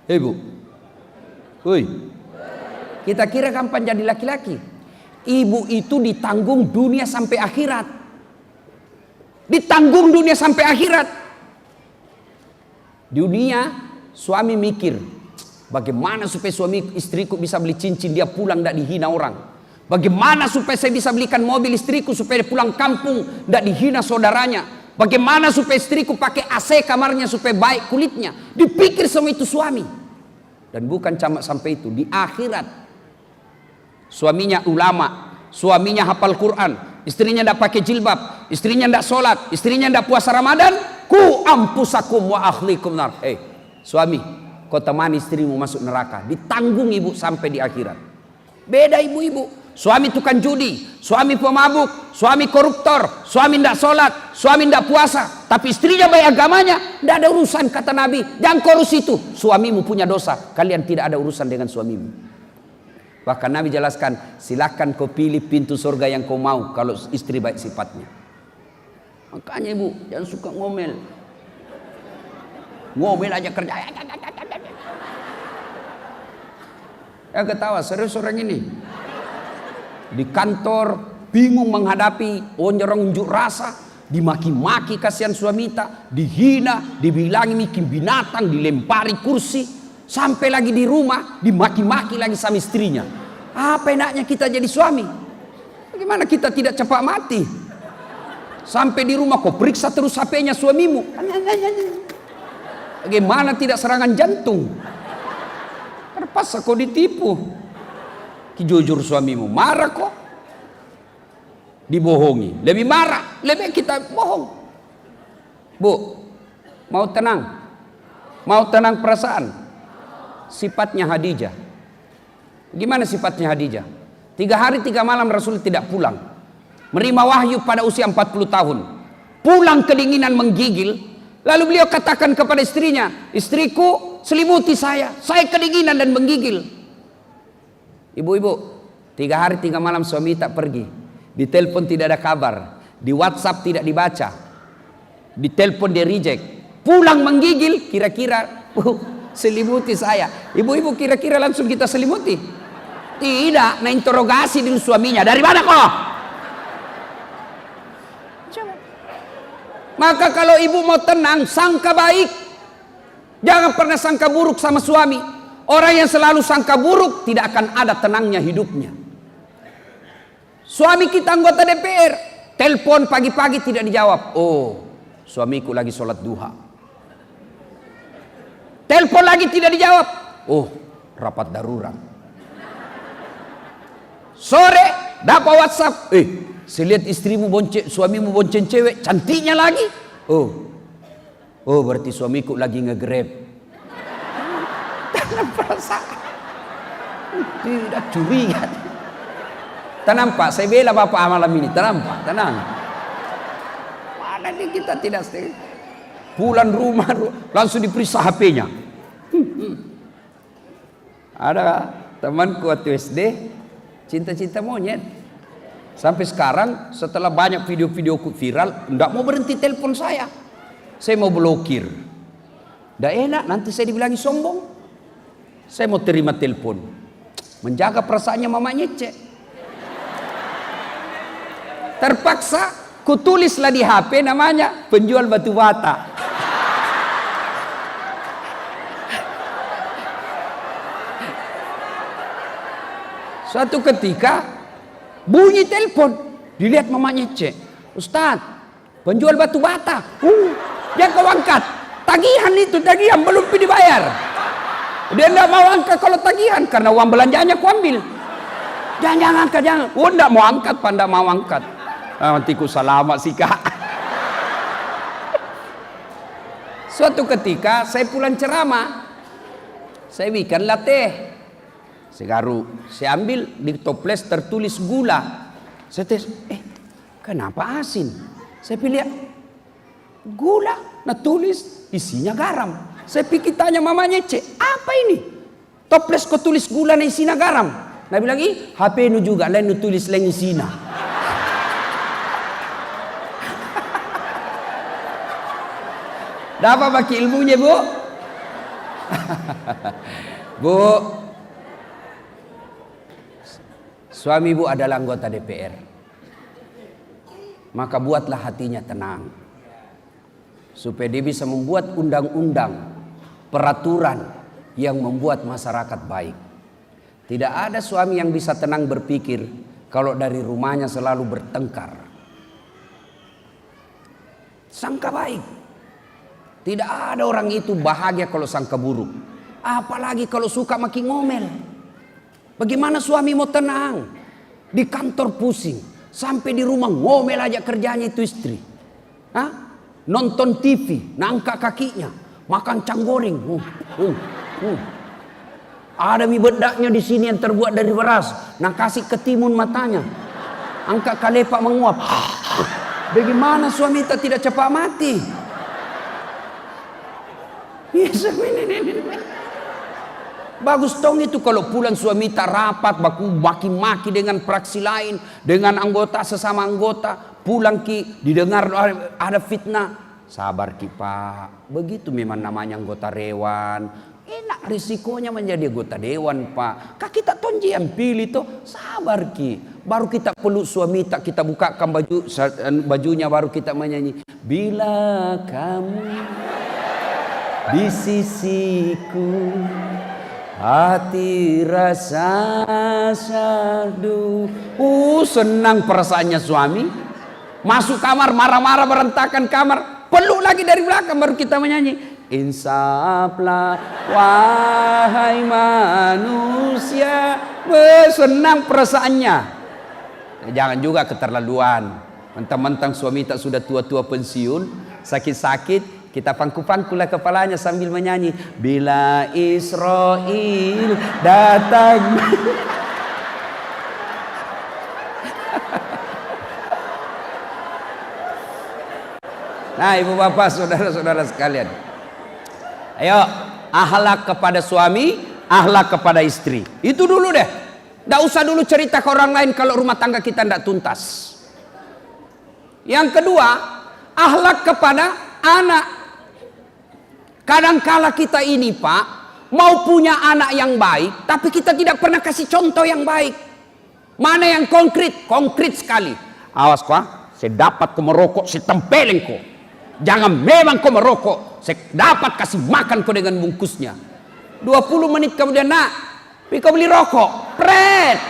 Ibu, woi, kita kira gampang jadi laki-laki? Ibu itu ditanggung dunia sampai akhirat. Ditanggung dunia sampai akhirat. Dunia suami mikir, bagaimana supaya suami istriku bisa beli cincin dia pulang tidak dihina orang. Bagaimana supaya saya bisa belikan mobil istriku supaya dia pulang kampung tidak dihina saudaranya. Bagaimana supaya istriku pakai AC kamarnya supaya baik kulitnya. Dipikir semua itu suami. Dan bukan cuma sampai itu, di akhirat suaminya ulama, suaminya hafal Quran, istrinya tidak pakai jilbab, istrinya tidak sholat, istrinya tidak puasa Ramadan, ku ampusakum wa ahlikum nar. Suami, kau temani istrimu masuk neraka, ditanggung ibu sampai di akhirat. Beda ibu-ibu, suami tukang judi, suami pemabuk, suami koruptor, suami tidak sholat, suami tidak puasa, tapi istrinya baik agamanya, tidak ada urusan kata Nabi. Jangan korus itu, suamimu punya dosa, kalian tidak ada urusan dengan suamimu. Bahkan Nabi jelaskan, silakan kau pilih pintu surga yang kau mau kalau istri baik sifatnya. Makanya ibu jangan suka ngomel, ngomel aja kerja. Ya ketawa serius orang ini. Di kantor bingung menghadapi orang unjuk rasa, dimaki-maki kasihan suamita, dihina, dibilangi bikin binatang, dilempari kursi, sampai lagi di rumah dimaki-maki lagi sama istrinya. Apa enaknya kita jadi suami? Bagaimana kita tidak cepat mati? Sampai di rumah kau periksa terus HP-nya suamimu. Bagaimana tidak serangan jantung? Terpaksa kau ditipu. Jujur suamimu marah kok, dibohongi lebih marah, lebih kita bohong. Bu, mau tenang perasaan. Sifatnya Khadijah, gimana sifatnya Khadijah? 3 hari 3 malam Rasul tidak pulang, menerima wahyu pada usia 40 tahun, pulang kedinginan menggigil. Lalu beliau katakan kepada istrinya, istriku selimuti saya kedinginan dan menggigil. Ibu-ibu, 3 hari 3 malam suami tak pergi, di telepon tidak ada kabar, di WhatsApp tidak dibaca, di telepon dia reject, pulang menggigil, kira-kira selimuti saya. Ibu-ibu kira-kira langsung kita selimuti? Tidak, nah interogasi dulu suaminya, dari mana kok? Maka kalau ibu mau tenang, sangka baik, jangan pernah sangka buruk sama suami. Orang yang selalu sangka buruk tidak akan ada tenangnya hidupnya. Suami kita anggota DPR, telepon pagi-pagi tidak dijawab. Oh, suamiku lagi sholat duha. Telepon lagi tidak dijawab. Oh, rapat darurat. Sore dapat WhatsApp. Saya lihat istrimu suamimu bonceng cewek, cantiknya lagi. Oh, berarti suamiku lagi nge-grab. Perasaan tidak curiga. Tenang Pak, saya bela Bapak malam ini. Tenang Pak, tenang. Mana nih kita tidak pulang rumah langsung diperiksa HP-nya. Ada temanku waktu SD cinta-cinta monyet. Sampai sekarang setelah banyak video-videoku viral, enggak mau berhenti telepon saya. Saya mau blokir. Enggak enak, nanti saya dibilangi sombong. Saya mau terima telepon. Menjaga perasaannya mamanya cek. Terpaksa kutulislah di HP namanya penjual batu bata. Suatu ketika bunyi telepon, dilihat mamanya cek. Ustadz, penjual batu bata. Dia kau angkat. Tagihan itu, tagihan belum dibayar. Dia tidak mau angkat kalau tagihan karena uang belanjanya ku ambil. Jangan angkat, jangan. Oh, tidak mau angkat, Pak, tidak mau angkat. Nanti ku salamat sih, Kak. Suatu ketika saya pulang ceramah, saya bikinlah teh. Saya ambil di toples tertulis gula. Saya tes, kenapa asin? Saya pilih gula, nah tulis isinya garam. Saya pikir tanya mamanya, cek apa ini? Toples kau tulis gula na isinya garam. Nah bilang, HP nu juga lain nu tulis lain isinya. Dapat pakai ilmunya, Bu? Bu, suami ibu adalah anggota DPR. Maka buatlah hatinya tenang. Supaya dia bisa membuat undang-undang, peraturan yang membuat masyarakat baik. Tidak ada suami yang bisa tenang berpikir kalau dari rumahnya selalu bertengkar. Sangka baik. Tidak ada orang itu bahagia kalau sangka buruk. Apalagi kalau suka makin ngomel. Bagaimana suami mau tenang? Di kantor pusing. Sampai di rumah ngomel aja kerjanya itu istri. Nonton TV, nangka kakinya. Makan canggoreng. Ada mie bedaknya di sini yang terbuat dari beras. Nah kasih ketimun matanya. Angkat kalepak menguap. Bagaimana suami kita tidak cepat mati? Bagus dong itu kalau pulang suami tak rapat, baku maki-maki dengan fraksi lain, dengan anggota sesama anggota, pulang ki didengar ada fitnah, sabar ki Pak, begitu memang namanya anggota dewan, enak risikonya menjadi anggota dewan Pak, kak kita tonji yang pilih tuh, sabar ki, baru kita peluk suami tak kita bukakan bajunya baru kita menyanyi, bila kamu di sisiku. Hati rasa syahdu. Senang perasaannya suami. Masuk kamar marah-marah berantakan kamar. Peluk lagi dari belakang baru kita menyanyi. Insaflah wahai manusia. Senang perasaannya. Jangan juga keterlaluan. Mentang-mentang suami tak sudah tua-tua pensiun, sakit-sakit, kita pangku-pangkulah kepalanya sambil menyanyi. Bila Israel datang. Nah ibu bapak saudara-saudara sekalian. Ayo akhlak kepada suami, akhlak kepada istri. Itu dulu deh. Tidak usah dulu cerita ke orang lain kalau rumah tangga kita tidak tuntas. Yang kedua, akhlak kepada anak. Kadangkala kita ini Pak, mau punya anak yang baik, tapi kita tidak pernah kasih contoh yang baik. Mana yang konkret? Konkret sekali. Awas kok, saya dapat kau merokok, saya tempelin kau. Jangan memang kau merokok, saya dapat kasih makan kau dengan bungkusnya. 20 menit kemudian, nak, kau beli rokok, pret.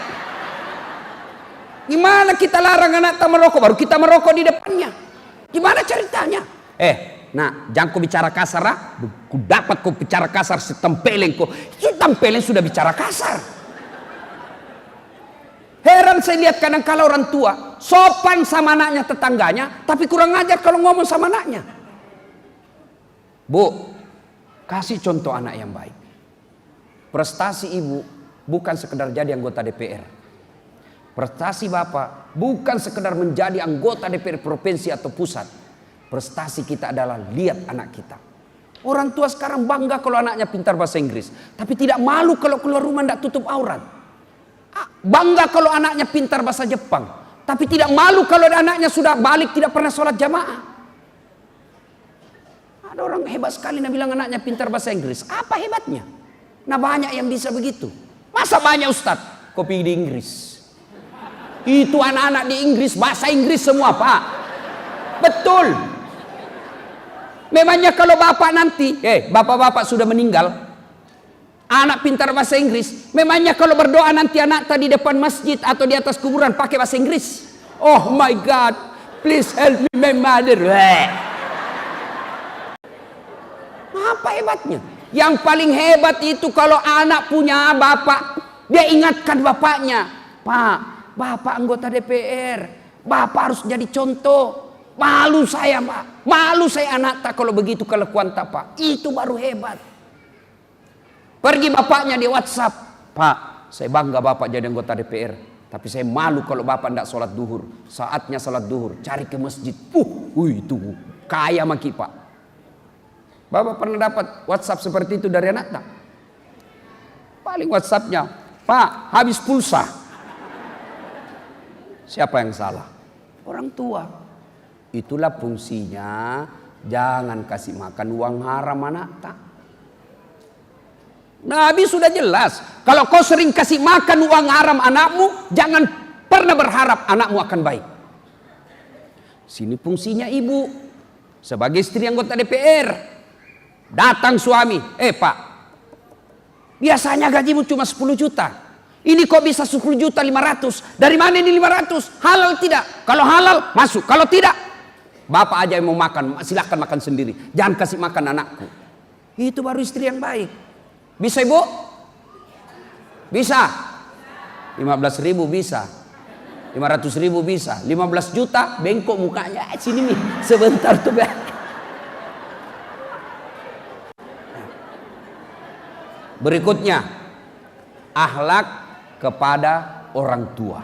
Gimana kita larang anak tak merokok, baru kita merokok di depannya. Gimana ceritanya? Nah, jangan kau bicara kasar, ku dapat kau bicara kasar, setempelin kau. Setempelin sudah bicara kasar. Heran saya lihat kadang-kala orang tua sopan sama anaknya tetangganya, tapi kurang ajar kalau ngomong sama anaknya. Bu, kasih contoh anak yang baik. Prestasi ibu bukan sekedar jadi anggota DPR. Prestasi bapak bukan sekedar menjadi anggota DPR provinsi atau pusat. Prestasi kita adalah lihat anak kita. Orang tua sekarang bangga kalau anaknya pintar bahasa Inggris, tapi tidak malu kalau keluar rumah tidak tutup aurat. Bangga kalau anaknya pintar bahasa Jepang, tapi tidak malu kalau anaknya sudah balik tidak pernah sholat jamaah. Ada orang hebat sekali yang bilang anaknya pintar bahasa Inggris. Apa hebatnya? Nah banyak yang bisa begitu. Masa banyak Ustadz? Kopi di Inggris. Itu anak-anak di Inggris, bahasa Inggris semua Pak. Betul. Memangnya kalau bapak nanti, bapak-bapak sudah meninggal, anak pintar bahasa Inggris, memangnya kalau berdoa nanti anak tadi depan masjid atau di atas kuburan pakai bahasa Inggris? Oh my God, please help me my mother. Apa hebatnya? Yang paling hebat itu kalau anak punya bapak, dia ingatkan bapaknya, Pak, bapak anggota DPR, bapak harus jadi contoh. Malu saya Pak, malu saya anak tak kalau begitu kelakuan tak Pak. Itu baru hebat. Pergi bapaknya di WhatsApp, Pak, saya bangga bapak jadi anggota DPR, tapi saya malu kalau bapak tidak sholat duhur. Saatnya sholat duhur, cari ke masjid. Itu kaya maki Pak. Bapak pernah dapat WhatsApp seperti itu dari anak tak? Paling WhatsAppnya, Pak, habis pulsa. Siapa yang salah? Orang tua. Itulah fungsinya, jangan kasih makan uang haram anak tak. Nabi sudah jelas, kalau kau sering kasih makan uang haram anakmu, jangan pernah berharap anakmu akan baik. Sini fungsinya ibu, sebagai istri anggota DPR, datang suami, Pak, biasanya gajimu cuma 10 juta, ini kok bisa 10 juta 500, dari mana ini 500, halal tidak? Kalau halal masuk, kalau tidak, bapak aja yang mau makan, silahkan makan sendiri. Jangan kasih makan anakku. Itu baru istri yang baik. Bisa ibu? Bisa. 15.000 bisa. 500.000 bisa. 15 juta bengkok mukanya. Sini nih, sebentar tuh. Berikutnya, akhlak kepada orang tua.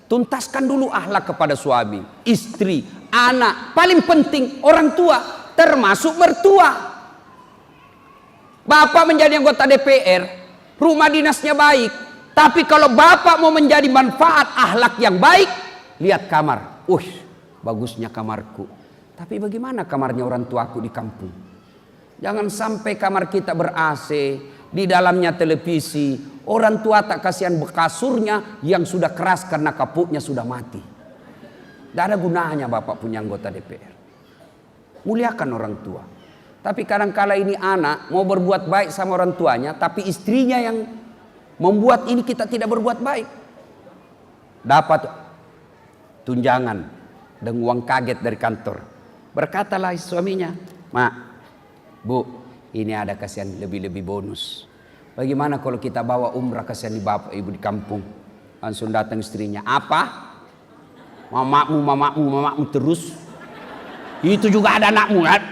Tuntaskan dulu akhlak kepada suami, istri, anak. Paling penting orang tua, termasuk mertua. Bapak menjadi anggota DPR, rumah dinasnya baik. Tapi kalau bapak mau menjadi manfaat akhlak yang baik, lihat kamar. Bagusnya kamarku. Tapi bagaimana kamarnya orang tuaku di kampung? Jangan sampai kamar kita ber-AC, di dalamnya televisi. Orang tua tak kasihan bekasurnya yang sudah keras karena kapuknya sudah mati. Tidak ada gunanya bapak punya anggota DPR. Muliakan orang tua. Tapi kadang-kala ini anak mau berbuat baik sama orang tuanya, tapi istrinya yang membuat ini kita tidak berbuat baik. Dapat tunjangan dan uang kaget dari kantor. Berkatalah suaminya, Mak, Bu, ini ada kasihan lebih-lebih bonus. Bagaimana kalau kita bawa umrah kasihan di bapak ibu di kampung? Langsung datang istrinya. Apa? Mamamu terus. Itu juga ada anakmu kan?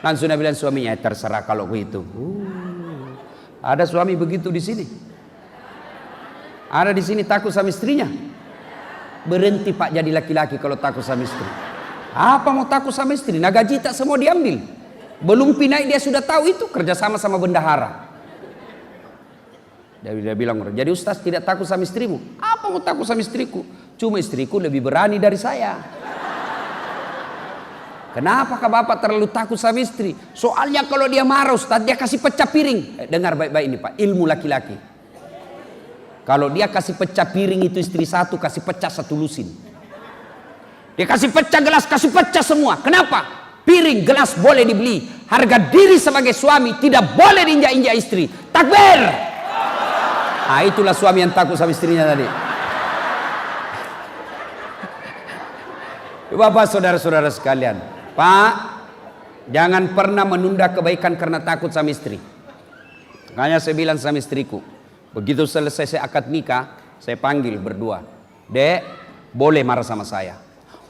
Langsung dia bilang suaminya, terserah kalau begitu. Ada suami begitu di sini? Ada di sini takut sama istrinya? Berhenti Pak jadi laki-laki kalau takut sama istri. Apa mau takut sama istri? Nah gaji tak semua diambil. Belum pindah dia sudah tahu itu kerjasama sama bendahara. Dia bilang, jadi Ustaz tidak takut sama istrimu? Apa mau takut sama istriku? Cuma istriku lebih berani dari saya. Kenapa bapak terlalu takut sama istri? Soalnya kalau dia marah Ustaz, dia kasih pecah piring. Dengar baik-baik ini Pak, ilmu laki-laki. Kalau dia kasih pecah piring itu istri satu, kasih pecah satu lusin. Dia kasih pecah gelas, kasih pecah semua. Kenapa? Piring, gelas boleh dibeli. Harga diri sebagai suami tidak boleh diinjak-injak istri. Takbir! Nah itulah suami yang takut sama istrinya tadi. Bapak saudara-saudara sekalian, Pak, jangan pernah menunda kebaikan karena takut sama istri. Makanya saya bilang sama istriku, begitu selesai saya akad nikah, saya panggil berdua. Dek, boleh marah sama saya,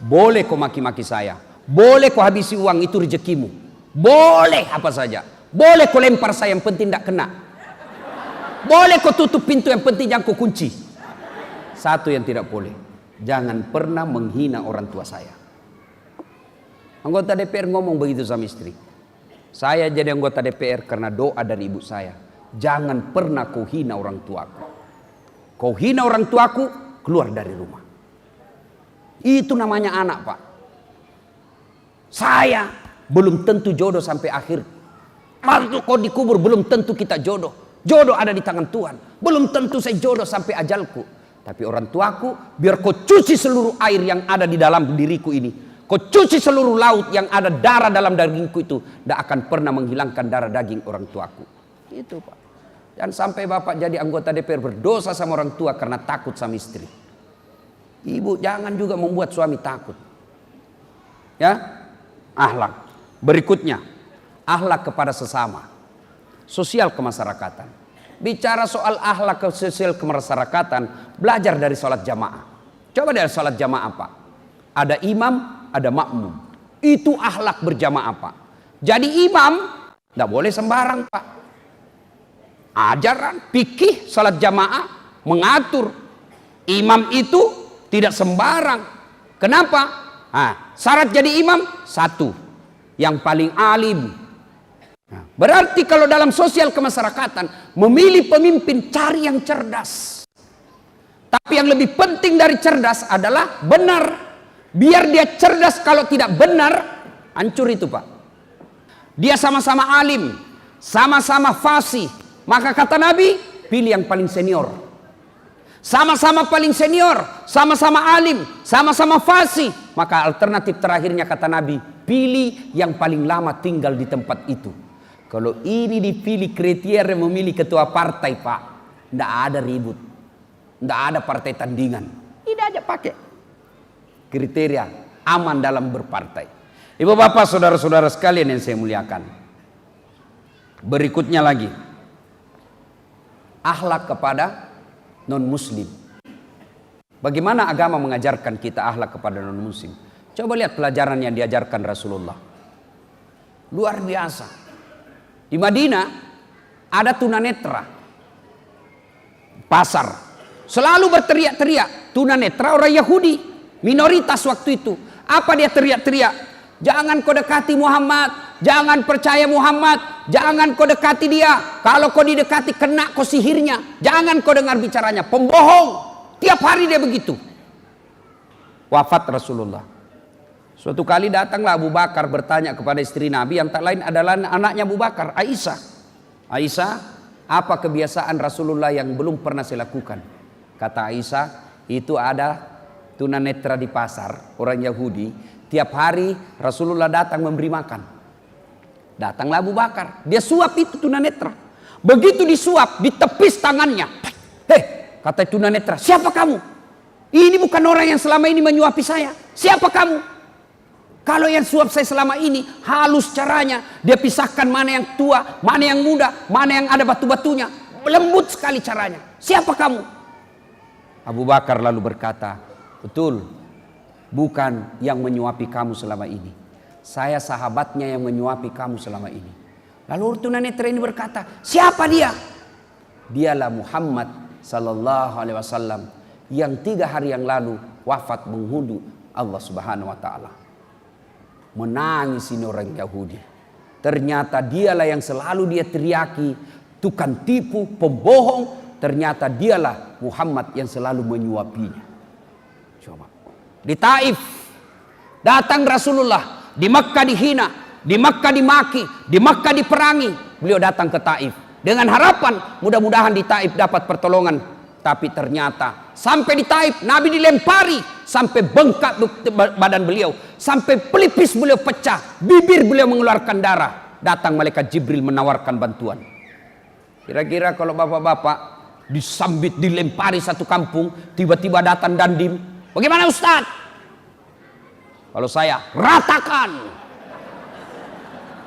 boleh kau maki-maki saya, boleh kau habisi uang, itu rezekimu, boleh apa saja, boleh kau lempar saya, yang penting tidak kena. Boleh kau tutup pintu, yang penting jangan kau kunci. Satu yang tidak boleh, jangan pernah menghina orang tua saya. Anggota DPR ngomong begitu sama istri. Saya jadi anggota DPR karena doa dari ibu saya. Jangan pernah kau hina orang tuaku. Kau hina orang tuaku, keluar dari rumah. Itu namanya anak Pak. Saya belum tentu jodoh sampai akhir Waktu kau dikubur belum tentu kita jodoh. Jodoh ada di tangan Tuhan. Belum tentu saya jodoh sampai ajalku. Tapi orang tuaku, biar kau cuci seluruh air yang ada di dalam diriku ini. Kau cuci seluruh laut yang ada darah dalam dagingku itu. Tidak akan pernah menghilangkan darah daging orang tuaku. Itu Pak. Dan sampai Bapak jadi anggota DPR berdosa sama orang tua karena takut sama istri. Ibu jangan juga membuat suami takut. Ya, akhlak. Berikutnya, akhlak kepada sesama. Sosial kemasyarakatan. Bicara soal akhlak sosial kemasyarakatan, belajar dari sholat jamaah. Coba dari sholat jamaah Pak. Ada imam, ada makmum. Itu akhlak berjamaah Pak. Jadi imam, tidak boleh sembarang Pak. Ajaran, fikih, sholat jamaah, mengatur. Imam itu tidak sembarang. Kenapa? Syarat jadi imam, satu. Yang paling alim. Berarti kalau dalam sosial kemasyarakatan memilih pemimpin cari yang cerdas. Tapi yang lebih penting dari cerdas adalah benar. Biar dia cerdas, kalau tidak benar hancur itu Pak. Dia sama-sama alim, sama-sama fasih. Maka kata Nabi, pilih yang paling senior. Sama-sama paling senior, sama-sama alim, sama-sama fasih. Maka alternatif terakhirnya kata Nabi, pilih yang paling lama tinggal di tempat itu. Kalau ini dipilih kriteria memilih ketua partai Pak, tidak ada ribut, tidak ada partai tandingan, tidak aja pakai kriteria aman dalam berpartai. Ibu bapak saudara-saudara sekalian yang saya muliakan, berikutnya lagi akhlak kepada non muslim. Bagaimana agama mengajarkan kita akhlak kepada non muslim? Coba lihat pelajaran yang diajarkan Rasulullah, luar biasa. Di Madinah ada tunanetra pasar, selalu berteriak-teriak. Tunanetra orang Yahudi, minoritas waktu itu. Apa dia teriak-teriak? Jangan kau dekati Muhammad, jangan percaya Muhammad, jangan kau dekati dia. Kalau kau didekati kena kau sihirnya. Jangan kau dengar bicaranya, pembohong. Tiap hari dia begitu. Wafat Rasulullah. Suatu kali datanglah Abu Bakar bertanya kepada istri Nabi yang tak lain adalah anaknya Abu Bakar, Aisyah. Aisyah, apa kebiasaan Rasulullah yang belum pernah saya lakukan? Kata Aisyah, itu ada tunanetra di pasar, orang Yahudi. Tiap hari Rasulullah datang memberi makan. Datanglah Abu Bakar, dia suap itu tunanetra. Begitu disuap, ditepis tangannya. Hei, kata tunanetra, siapa kamu? Ini bukan orang yang selama ini menyuapi saya. Siapa kamu? Kalau yang suap saya selama ini halus caranya, dia pisahkan mana yang tua, mana yang muda, mana yang ada batu-batunya, lembut sekali caranya. Siapa kamu? Abu Bakar lalu berkata, betul, bukan yang menyuapi kamu selama ini, saya sahabatnya yang menyuapi kamu selama ini. Lalu tunanetra ini berkata, siapa dia? Dialah Muhammad sallallahu alaihi wasallam yang 3 hari yang lalu wafat menghuduk Allah Subhanahu wa taala. Menangis ini orang Yahudi. Ternyata dialah yang selalu dia teriaki, tukang tipu, pembohong. Ternyata dialah Muhammad yang selalu menyuapinya. Coba. Di Taif datang Rasulullah, di Makkah dihina, di Makkah dimaki, di Makkah diperangi. Beliau datang ke Taif dengan harapan mudah-mudahan di Taif dapat pertolongan. Tapi ternyata sampai di Taif Nabi dilempari sampai bengkak badan beliau, sampai pelipis beliau pecah, bibir beliau mengeluarkan darah. Datang malaikat Jibril menawarkan bantuan. Kira-kira kalau bapak-bapak disambit dilempari satu kampung, tiba-tiba datang dandim, bagaimana Ustaz? Kalau saya ratakan.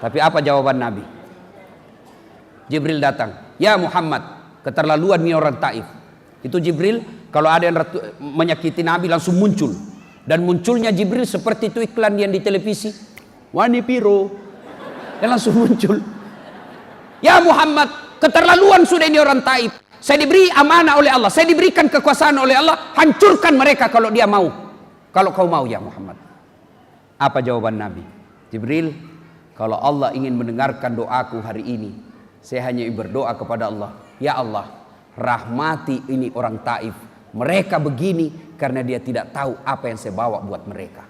Tapi apa jawaban Nabi? Jibril datang, ya Muhammad, keterlaluan nih orang Taif. Itu Jibril, kalau ada yang menyakiti Nabi langsung muncul. Dan munculnya Jibril seperti itu iklan yang di televisi. Wani Piro. Dan langsung muncul. Ya Muhammad, keterlaluan sudah ini orang Taif. Saya diberi amanah oleh Allah, saya diberikan kekuasaan oleh Allah. Hancurkan mereka kalau dia mau. Kalau kau mau ya Muhammad. Apa jawaban Nabi? Jibril, kalau Allah ingin mendengarkan doaku hari ini, saya hanya berdoa kepada Allah. Ya Allah, rahmati ini orang Taif. Mereka begini karena dia tidak tahu apa yang saya bawa buat mereka.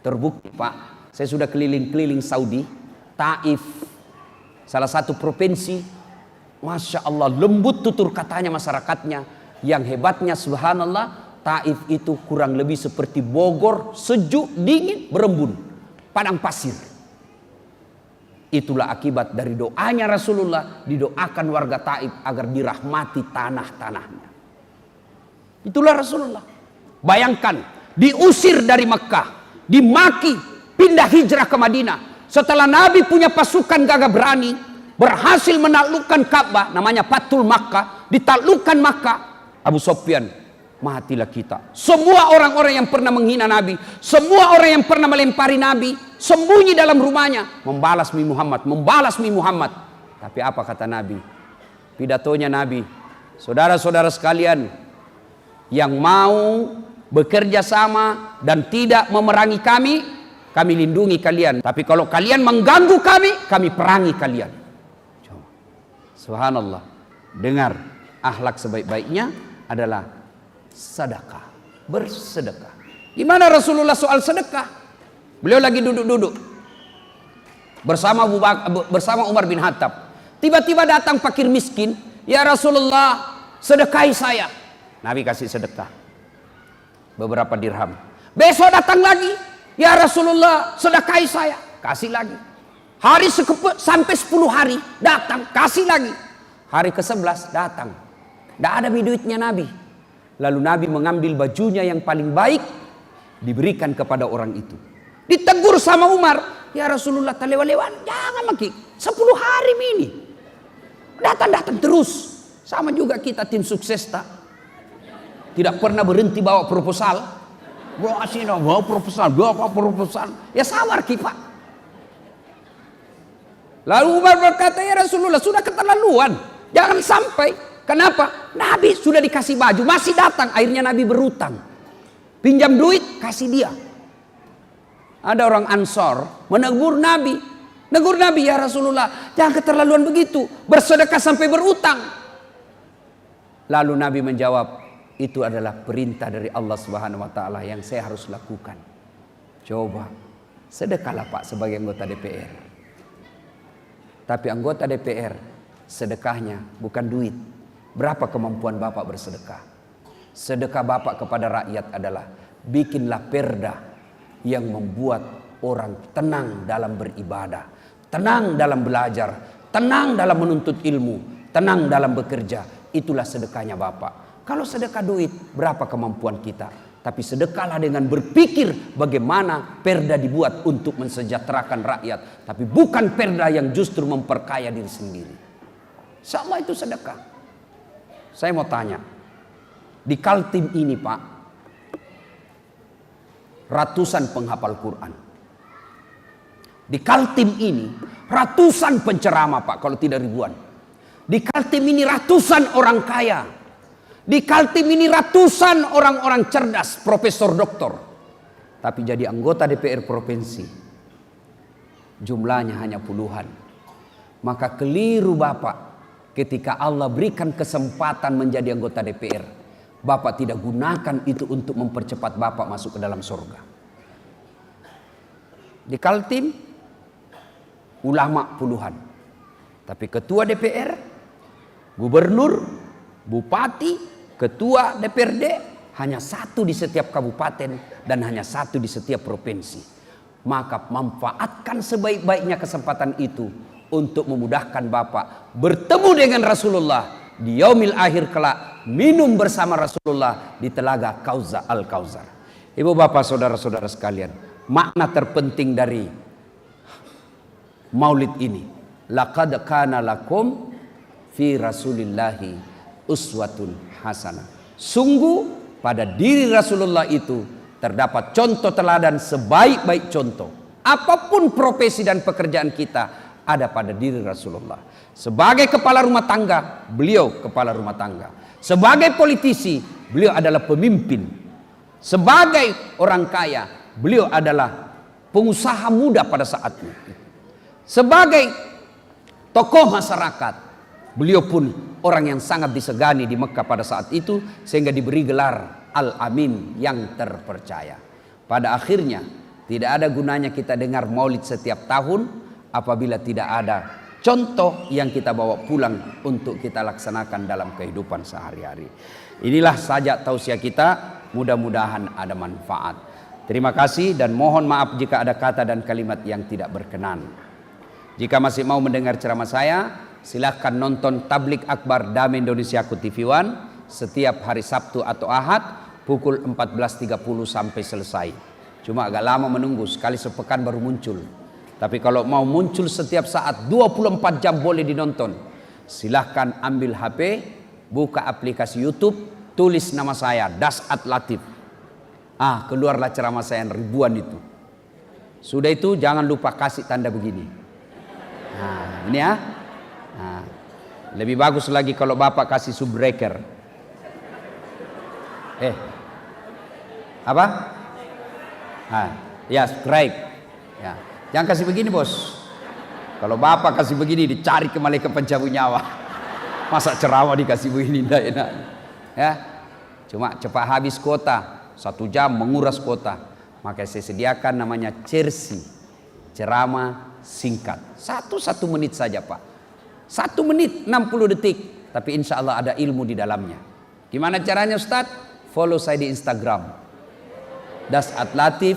Terbukti Pak, saya sudah keliling-keliling Saudi, Taif, salah satu provinsi, Masya Allah lembut tutur katanya masyarakatnya. Yang hebatnya subhanallah, Taif itu kurang lebih seperti Bogor, sejuk, dingin, berembun, padang pasir. Itulah akibat dari doanya Rasulullah, didoakan warga Taif agar dirahmati tanah-tanahnya. Itulah Rasulullah. Bayangkan, diusir dari Mekah, dimaki, pindah hijrah ke Madinah. Setelah Nabi punya pasukan gagah berani, berhasil menaklukkan Ka'bah, namanya Fathul Makkah, ditaklukkan Makkah, Abu Sufyan, matilah kita. Semua orang-orang yang pernah menghina Nabi, semua orang yang pernah melempari Nabi, sembunyi dalam rumahnya, membalas mi Muhammad, membalas mi Muhammad. Tapi apa kata Nabi? Pidatonya Nabi, saudara-saudara sekalian, yang mau bekerja sama dan tidak memerangi kami lindungi kalian. Tapi kalau kalian mengganggu kami perangi kalian. Subhanallah. Dengar, akhlak sebaik-baiknya adalah sedekah, bersedekah. Gimana Rasulullah soal sedekah? Beliau lagi duduk-duduk bersama Umar bin Khattab. Tiba-tiba datang fakir miskin, ya Rasulullah, sedekahi saya. Nabi kasih sedekah beberapa dirham. Besok datang lagi, ya Rasulullah, sedekahi saya. Kasih lagi. Hari sampai 10 hari datang, kasih lagi. Hari ke-11 datang, tidak ada duitnya Nabi. Lalu Nabi mengambil bajunya yang paling baik, diberikan kepada orang itu. Ditegur sama Umar, ya Rasulullah, terlewat-lewat, jangan lagi 10 hari ini. Datang-datang terus. Sama juga kita tim sukses tak? Tidak pernah berhenti bawa proposal. Bawa proposal. Ya sabar kita. Lalu Umar berkata, ya Rasulullah, sudah keterlaluan. Jangan sampai. Kenapa? Nabi sudah dikasih baju, masih datang. Akhirnya Nabi berutang. Pinjam duit, kasih dia. Ada orang Ansor menegur Nabi. Negur Nabi, ya Rasulullah, jangan keterlaluan begitu. Bersedekah sampai berutang. Lalu Nabi menjawab, itu adalah perintah dari Allah Subhanahu wa taala yang saya harus lakukan. Coba sedekahlah Pak sebagai anggota DPR. Tapi anggota DPR sedekahnya bukan duit. Berapa kemampuan Bapak bersedekah? Sedekah Bapak kepada rakyat adalah bikinlah perda yang membuat orang tenang dalam beribadah, tenang dalam belajar, tenang dalam menuntut ilmu, tenang dalam bekerja. Itulah sedekahnya Bapak. Kalau sedekah duit, berapa kemampuan kita? Tapi sedekahlah dengan berpikir bagaimana perda dibuat untuk mensejahterakan rakyat. Tapi bukan perda yang justru memperkaya diri sendiri. Insya Allah itu sedekah. Saya mau tanya, di Kaltim ini Pak, ratusan penghafal Quran. Di Kaltim ini ratusan penceramah Pak, kalau tidak ribuan. Di Kaltim ini ratusan orang kaya. Di Kaltim ini ratusan orang-orang cerdas, profesor, doktor. Tapi jadi anggota DPR provinsi, jumlahnya hanya puluhan. Maka keliru Bapak ketika Allah berikan kesempatan menjadi anggota DPR. Bapak tidak gunakan itu untuk mempercepat Bapak masuk ke dalam surga. Di Kaltim, ulama puluhan. Tapi ketua DPR, gubernur, bupati, ketua DPRD hanya satu di setiap kabupaten dan hanya satu di setiap provinsi. Maka manfaatkan sebaik-baiknya kesempatan itu untuk memudahkan Bapak bertemu dengan Rasulullah di yaumil akhir kelak, minum bersama Rasulullah di telaga Al-Kausar. Ibu bapak saudara-saudara sekalian, makna terpenting dari maulid ini, laqad kana lakum fi rasulillahi uswatun hasanah. Sungguh pada diri Rasulullah itu terdapat contoh teladan sebaik-baik contoh. Apapun profesi dan pekerjaan kita ada pada diri Rasulullah. Sebagai kepala rumah tangga, beliau kepala rumah tangga. Sebagai politisi, beliau adalah pemimpin. Sebagai orang kaya, beliau adalah pengusaha muda pada saatnya. Sebagai tokoh masyarakat, beliau pun orang yang sangat disegani di Mekah pada saat itu, sehingga diberi gelar Al-Amin, yang terpercaya. Pada akhirnya tidak ada gunanya kita dengar maulid setiap tahun apabila tidak ada contoh yang kita bawa pulang untuk kita laksanakan dalam kehidupan sehari-hari. Inilah saja tausiah kita, mudah-mudahan ada manfaat. Terima kasih dan mohon maaf jika ada kata dan kalimat yang tidak berkenan. Jika masih mau mendengar ceramah saya, silahkan nonton Tablik Akbar Damai Indonesiaku TV One setiap hari Sabtu atau Ahad pukul 14.30 sampai selesai. Cuma agak lama menunggu, sekali sepekan baru muncul. Tapi kalau mau muncul setiap saat 24 jam boleh dinonton. Silahkan ambil HP, buka aplikasi YouTube, tulis nama saya Dasat Latif. Keluarlah ceramah saya ribuan itu. Sudah itu jangan lupa kasih tanda begini. Ini ya. Lebih bagus lagi kalau Bapak kasih subbreaker. Apa? Ya, subscribe. Ya. Jangan kasih begini, bos. Kalau Bapak kasih begini dicari ke malaikat pencabut nyawa. Masa ceramah dikasih begini, tidak enak. Ya. Cuma cepat habis kuota. 1 jam menguras kuota. Maka saya sediakan namanya Cersi, ceramah singkat. 1 menit saja, Pak. 1 menit 60 detik. Tapi insya Allah ada ilmu di dalamnya. Gimana caranya, Ustaz? Follow saya di Instagram. Dasat Latif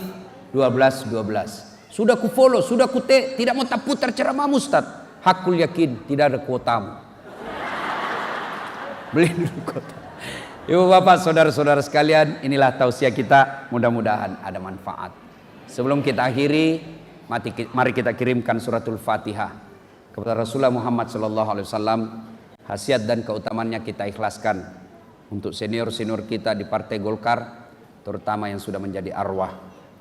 1212. Sudah ku follow, sudah ku tidak mau tak putar ceramahmu, Ustaz. Hakul yakin tidak ada kuotamu. Beli dulu kuota. Ibu bapak saudara-saudara sekalian, inilah tausiah kita, mudah-mudahan ada manfaat. Sebelum kita akhiri, mari kita kirimkan suratul Fatihah kepada Rasulullah Muhammad SAW. Khasiat dan keutamannya kita ikhlaskan untuk senior-senior kita di Partai Golkar, terutama yang sudah menjadi arwah.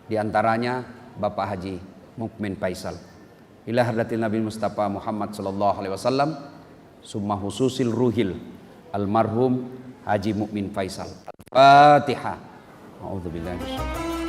Di antaranya Bapak Haji Mukmin Faisal. Ila hadratil Nabi Mustafa Muhammad SAW, summa hususil ruhil almarhum Haji Mukmin Faisal. Al-Fatihah. A'udzubillahi minasyaitonir rajim.